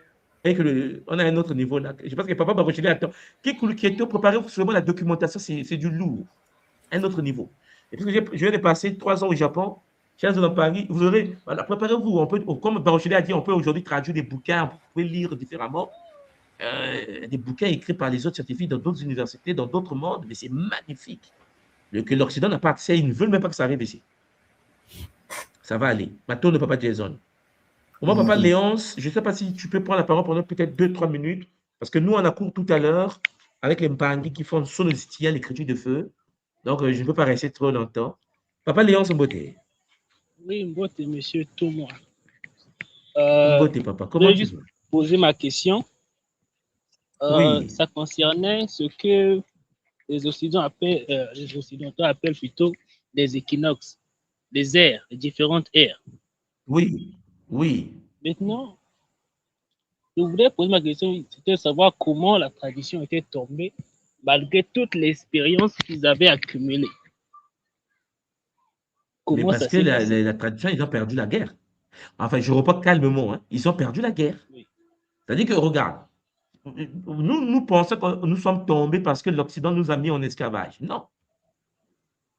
on a un autre niveau là. Je pense que papa va rechiler. Attends. King Kulu Keito, préparez-vous seulement la documentation, c'est du lourd. Un autre niveau. Et puis, je viens de passer 3 ans au Japon. Chers dans Paris, vous aurez. Voilà, préparez-vous. Comme Barocheli a dit, on peut aujourd'hui traduire des bouquins, vous pouvez lire différemment. Des bouquins écrits par les autres scientifiques dans d'autres universités, dans d'autres mondes, mais c'est magnifique. Que l'Occident n'a pas accès, ils ne veulent même pas que ça arrive ici. Ça va aller. Maintenant, ne Papa Jason. Moi, Papa Léonce, je ne sais pas si tu peux prendre la parole pendant peut-être 2-3 minutes, parce que nous, on a cours tout à l'heure avec les Mpangi qui font Sonostia, l'écriture de feu. Donc, je ne peux pas rester trop longtemps. Papa Léonce Mbote. Oui, Mbote, monsieur Thomas. Mbote, papa, Je comment vais tu juste veux? poser ma question. Oui, Ça concernait ce que les Occidentaux appellent plutôt les équinoxes, les ères, les différentes ères. oui, oui. Maintenant, je voudrais poser ma question, c'était de savoir comment la tradition était tombée malgré toute l'expérience qu'ils avaient accumulée. Mais Comment parce ça que s'est passé? la tradition, ils ont perdu la guerre. Enfin, je reprends calmement. Hein. Ils ont perdu la guerre. Oui. C'est-à-dire que, regarde, nous pensons que nous sommes tombés parce que l'Occident nous a mis en esclavage. Non.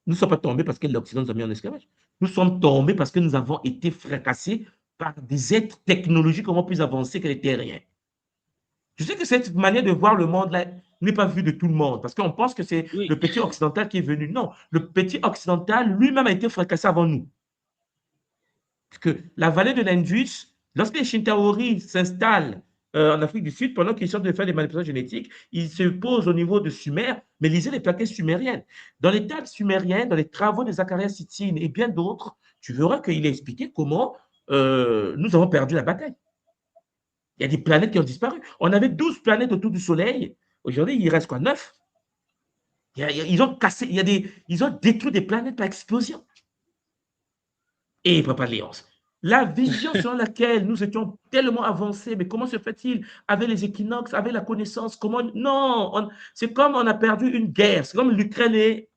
Nous ne sommes pas tombés parce que l'Occident nous a mis en esclavage. Nous sommes tombés parce que nous avons été fracassés par des êtres technologiques comment plus avancés que les terriens. Je sais que cette manière de voir le monde là n'est pas vue de tout le monde parce qu'on pense que c'est Oui. le petit occidental qui est venu. Non, le petit occidental lui-même a été fracassé avant nous. Parce que la vallée de l'Indus, lorsque les Shintaori s'installent en Afrique du Sud, pendant qu'ils sont de faire des manipulations génétiques, ils se posent au niveau de Sumer, mais lisez les plaquettes sumériennes. Dans les tables sumériennes, dans les travaux de Zacharias Sitchin et bien d'autres, tu verras qu'il a expliqué comment nous avons perdu la bataille. Il y a des planètes qui ont disparu. On avait 12 planètes autour du Soleil. Aujourd'hui, il reste quoi? 9. Ils ont cassé, ils ont détruit des planètes par explosion. Et Papa Léonce, la vision selon laquelle nous étions tellement avancés, mais comment se fait-il avec les équinoxes, avec la connaissance? Comment... Non, c'est comme on a perdu une guerre. C'est comme l'Ukraine et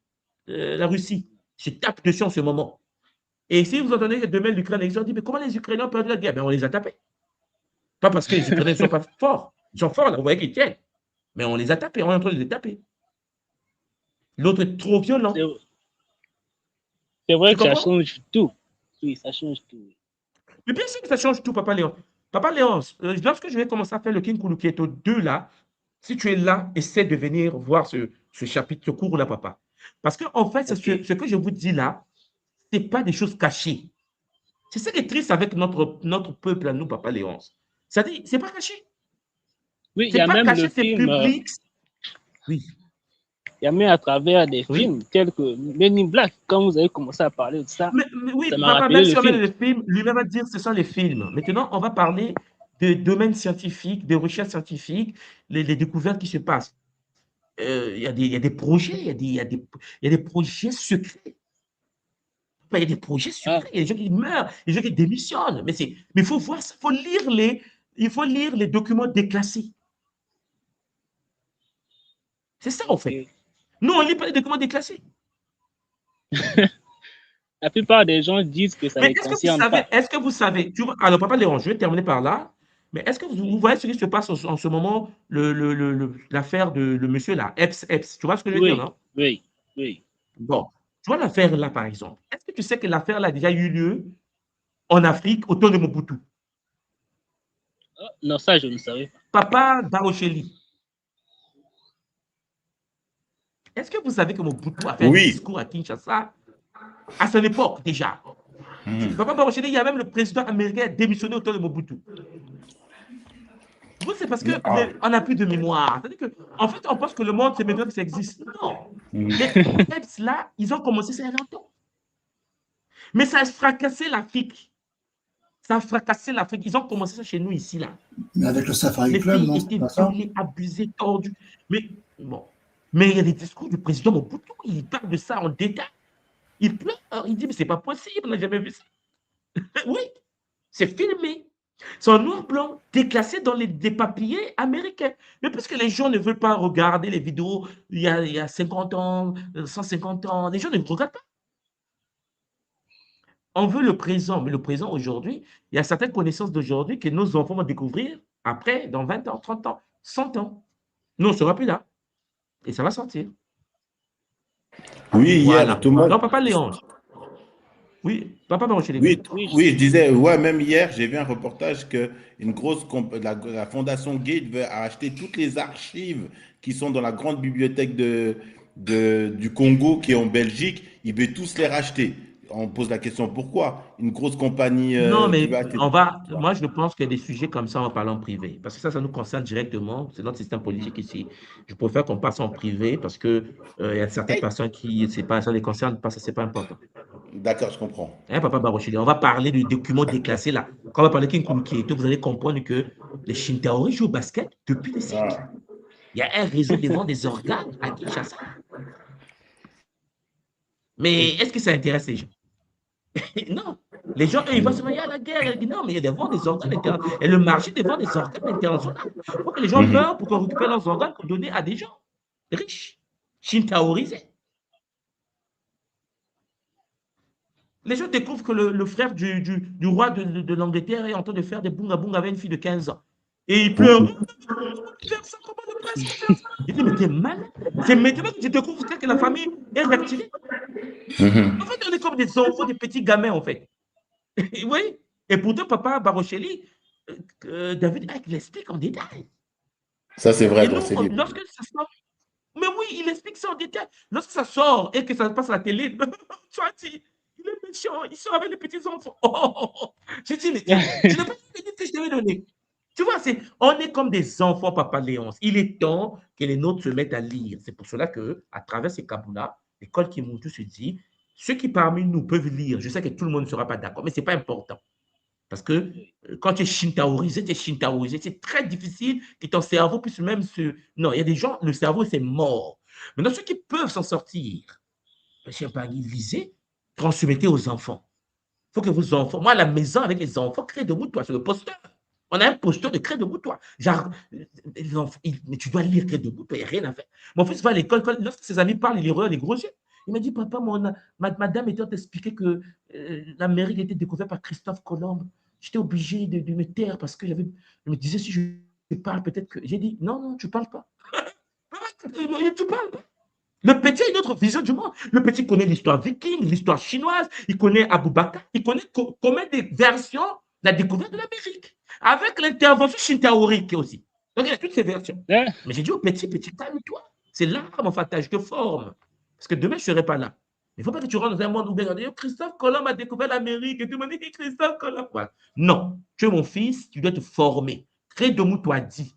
la Russie. Se tapent dessus en ce moment. Et si vous entendez que demain l'Ukraine, ils ont dit, mais comment les Ukrainiens ont perdu la guerre? Ben, on les a tapés. Pas parce que les Ukrainiens ne sont pas forts. Ils sont forts, là, vous voyez qu'ils tiennent. Mais on les a tapés, on est en train de les taper. L'autre est trop violent. C'est vrai que ça change tout. Oui, ça change tout. Mais bien sûr que ça change tout, Papa Léon. Papa Léon, lorsque je vais commencer à faire le King Kulukieto 2 là, si tu es là, essaie de venir voir ce chapitre, ce cours-là, papa. Parce qu'en fait, okay, ce que je vous dis là, ce n'est pas des choses cachées. C'est ça qui est triste avec notre peuple à nous, Papa Léon. C'est-à-dire, ce n'est pas caché. Oui, il y a même le film. Public. Oui. Il y a même à travers des films tels que Men in Black, quand vous avez commencé à parler de ça. Mais oui, papa, même si on met le film, lui-même va dire que ce sont les films. Maintenant, on va parler de domaines scientifiques, de recherches scientifiques, les découvertes qui se passent. Il y a des projets, il y a des projets secrets. Il y a des projets secrets, il y a des gens qui meurent, il y a des gens qui démissionnent. Mais il faut voir ça, il faut lire les documents déclassés. C'est ça, en fait. Nous, on ne lit pas les documents déclassés. La plupart des gens disent que ça ne les concerne pas. Est-ce que vous savez, alors Papa Léon, je vais terminer par là, mais est-ce que vous voyez ce qui se passe en ce moment, l'affaire de le monsieur là, Epps, tu vois ce que je veux dire, non? Oui, oui. Bon, tu vois l'affaire là, par exemple. Est-ce que tu sais que l'affaire là a déjà eu lieu en Afrique, au temps de Mobutu? Oh, non, ça, je ne savais pas. Papa Barocheli. Est-ce que vous savez que Mobutu a fait un discours à Kinshasa à son époque déjà? Papa Barocheli, il y a même le président américain démissionné au temps de Mobutu. Vous, c'est parce qu'on n'a plus de mémoire. C'est-à-dire qu'en fait, on pense que le monde, c'est maintenant que ça existe. Non. Les concepts là, ils ont commencé ça il y a longtemps. Mais ça a fracassé l'Afrique. Ça a fracassé l'Afrique. Ils ont commencé ça chez nous ici, là. Mais avec le Safari Club, non, c'est pas ça. Les abusés, tordus. Mais bon. Mais il y a des discours du président Mobutu. Il parle de ça en détail. Il pleure. Il dit, mais c'est pas possible. On n'a jamais vu ça. Oui. C'est filmé. C'est en noir-blanc, déclassé dans des papiers américains. Mais parce que les gens ne veulent pas regarder les vidéos il y a 50 ans, 150 ans, les gens ne regardent pas. On veut le présent, mais le présent aujourd'hui, il y a certaines connaissances d'aujourd'hui que nos enfants vont découvrir après, dans 20 ans, 30 ans, 100 ans. Nous, on ne sera plus là. Et ça va sortir. Oui, voilà. Hier, tout le monde... Non, Papa Léon. Oui, Papa Barocheli. Oui, je disais, ouais, même hier, j'ai vu un reportage que la Fondation Gates veut acheter toutes les archives qui sont dans la grande bibliothèque du Congo, qui est en Belgique. Il veut tous les racheter. On pose la question, pourquoi? Une grosse compagnie... non, mais moi, je pense que des sujets comme ça, on va parler en privé. Parce que ça nous concerne directement. C'est notre système politique ici. Je préfère qu'on passe en privé parce qu'il y a certaines personnes qui, ça les concerne parce que ce n'est pas important. D'accord, je comprends. Hein, Papa Barocheli, on va parler du document déclassé là. Quand on va parler King Kulukieto, vous allez comprendre que les Shintaori jouent au basket depuis des siècles. Il y a un réseau de vente des organes à Kinshasa. Mais est-ce que ça intéresse les gens? Non. Les gens, eux, ils vont se marier à la guerre. Non, mais il y a des ventes des organes internationaux. Et le marché des ventes des organes internationaux. Il faut que les gens meurent pour qu'on récupère leurs organes pour donner à des gens riches, shintaorisés. Les gens découvrent que le frère du roi de l'Angleterre est en train de faire des bunga-bunga avec une fille de 15 ans. Et il pleure. Il dit, mais t'es malade. C'est maintenant que tu découvres que la famille est reptilée. En fait, on est comme des enfants, des petits gamins, en fait. Oui. Et pourtant, Papa Barocheli, David Icke l'explique en détail. Ça, c'est vrai. Lorsque ça sort, mais oui, il explique ça en détail. Lorsque ça sort et que ça passe à la télé, tu vois, il est méchant, il sort avec les petits enfants. J'ai dit, tu n'as pas dit que je t'avais donné. Tu vois, on est comme des enfants, Papa Léonce. Il est temps que les nôtres se mettent à lire. C'est pour cela que, à travers ces Kabula, l'école Kimuntu se dit, ceux qui parmi nous peuvent lire, je sais que tout le monde ne sera pas d'accord, mais ce n'est pas important. Parce que quand tu es shintaorisé, c'est très difficile que ton cerveau puisse même se... Non, il y a des gens, le cerveau, c'est mort. Maintenant, ceux qui peuvent s'en sortir, M. Pagui, lisez, transmettez aux enfants. Il faut que vos enfants, moi, à la maison, avec les enfants, créez de vous, toi, sur le poster. On a un poster de Cré de Boutois. Genre, mais tu dois lire Cré de Boutois, il n'y a rien à faire. Mon fils va à l'école, lorsque ses amis parlent, il regarde les gros yeux. Il m'a dit, papa, madame était en train d'expliquer que l'Amérique était découverte par Christophe Colomb. J'étais obligé de me taire parce que je me disais, si je parle, peut-être que... J'ai dit, non, non, tu ne parles pas. Tu parles pas. Le petit a une autre vision du monde. Le petit connaît l'histoire viking, l'histoire chinoise, il connaît Aboubakar, il connaît combien de versions de la découverte de l'Amérique, avec l'intervention shintaorique aussi. Donc, il y a toutes ces versions. Mais j'ai dit au petit, calme-toi. C'est là, mon frère, je te forme. Parce que demain, je ne serai pas là. Il ne faut pas que tu rentres dans un monde où Christophe Colomb a découvert l'Amérique et tu me dis Christophe Colomb. Voilà. Non, tu es mon fils, tu dois te former. Crée de mou, toi, dit.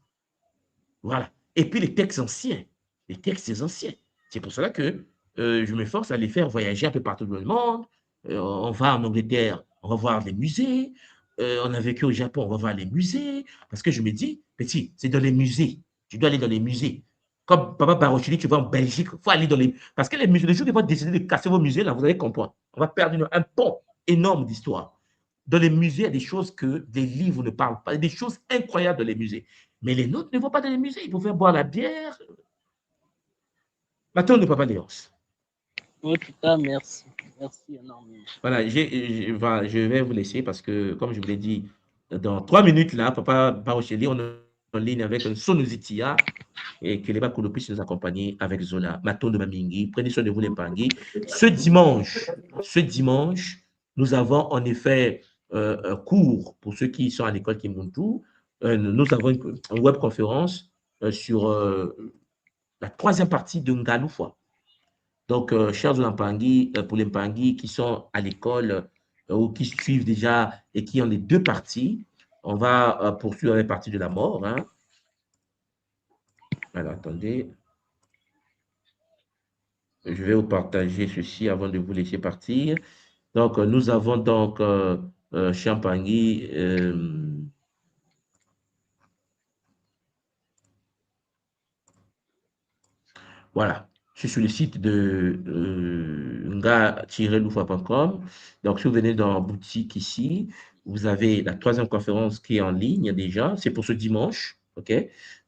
Voilà. Et puis les textes anciens. Les textes anciens. C'est pour cela que je m'efforce à les faire voyager un peu partout dans le monde. On va en Angleterre, on va voir les musées. On a vécu au Japon, on va voir les musées. Parce que je me dis, petit, c'est dans les musées. Tu dois aller dans les musées. Comme Papa Barochili, tu vas en Belgique, il faut aller dans les... Parce que les musées, les gens qui vont décider de casser vos musées, là, vous allez comprendre. On va perdre un pont énorme d'histoire. Dans les musées, il y a des choses que des livres ne parlent pas. Il y a des choses incroyables dans les musées. Mais les nôtres ne vont pas dans les musées. Ils pouvaient boire la bière. Maintenant, ne pas Léonce. En tout cas, merci. Merci énormément. Voilà, je vais vous laisser parce que, comme je vous l'ai dit, dans 3 minutes, là, Papa Barocheli, on est en ligne avec un Sonozitia et que les Bakolo puissent nous accompagner avec Zola. Maton de Mamingi, prenez soin de vous, les Pangui. Ce dimanche, nous avons en effet un cours pour ceux qui sont à l'école Kimuntu. Nous avons une webconférence sur la 3e partie de Ngaloufwa. Donc, chers Mpangui, pour les Mpangui qui sont à l'école ou qui suivent déjà et qui ont les 2 parties, on va poursuivre la partie de la mort. Hein. Alors, attendez. Je vais vous partager ceci avant de vous laisser partir. Donc, nous avons donc Champagny. Voilà. Je suis sur le site de nga-loufa.com. Donc, si vous venez dans la boutique ici, vous avez la 3e conférence qui est en ligne déjà. C'est pour ce dimanche. OK?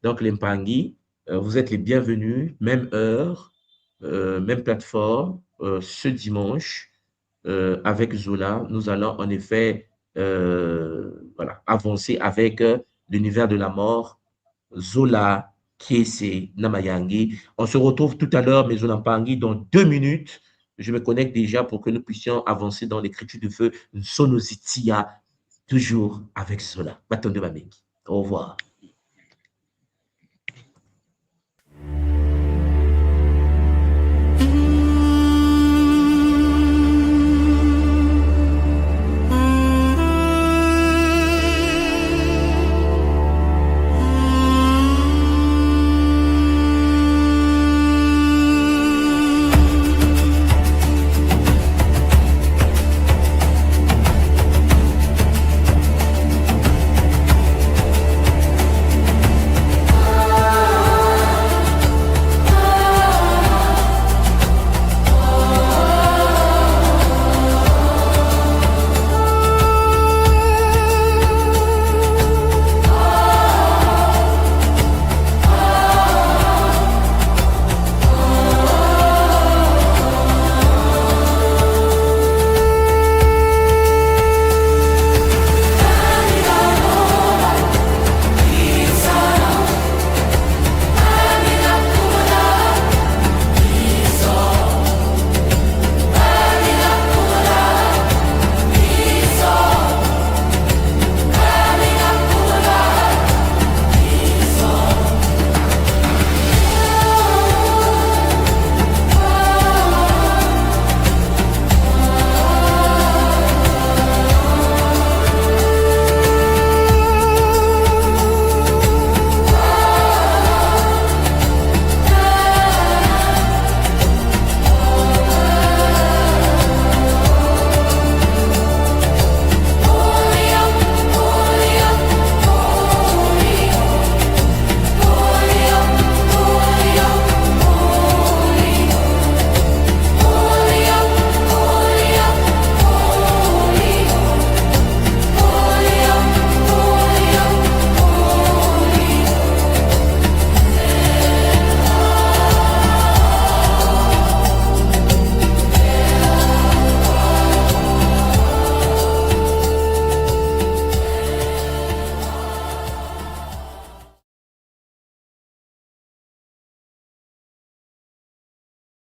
Donc, les Mpangui, vous êtes les bienvenus. Même heure, même plateforme, ce dimanche, avec Zola. Nous allons en effet voilà, avancer avec l'univers de la mort, Zola, Kiese, Namayangi. On se retrouve tout à l'heure, mes Olampangi, dans 2 minutes. Je me connecte déjà pour que nous puissions avancer dans l'écriture de feu Sonozitia, toujours avec Zola. Bâton de Mamingi. Au revoir.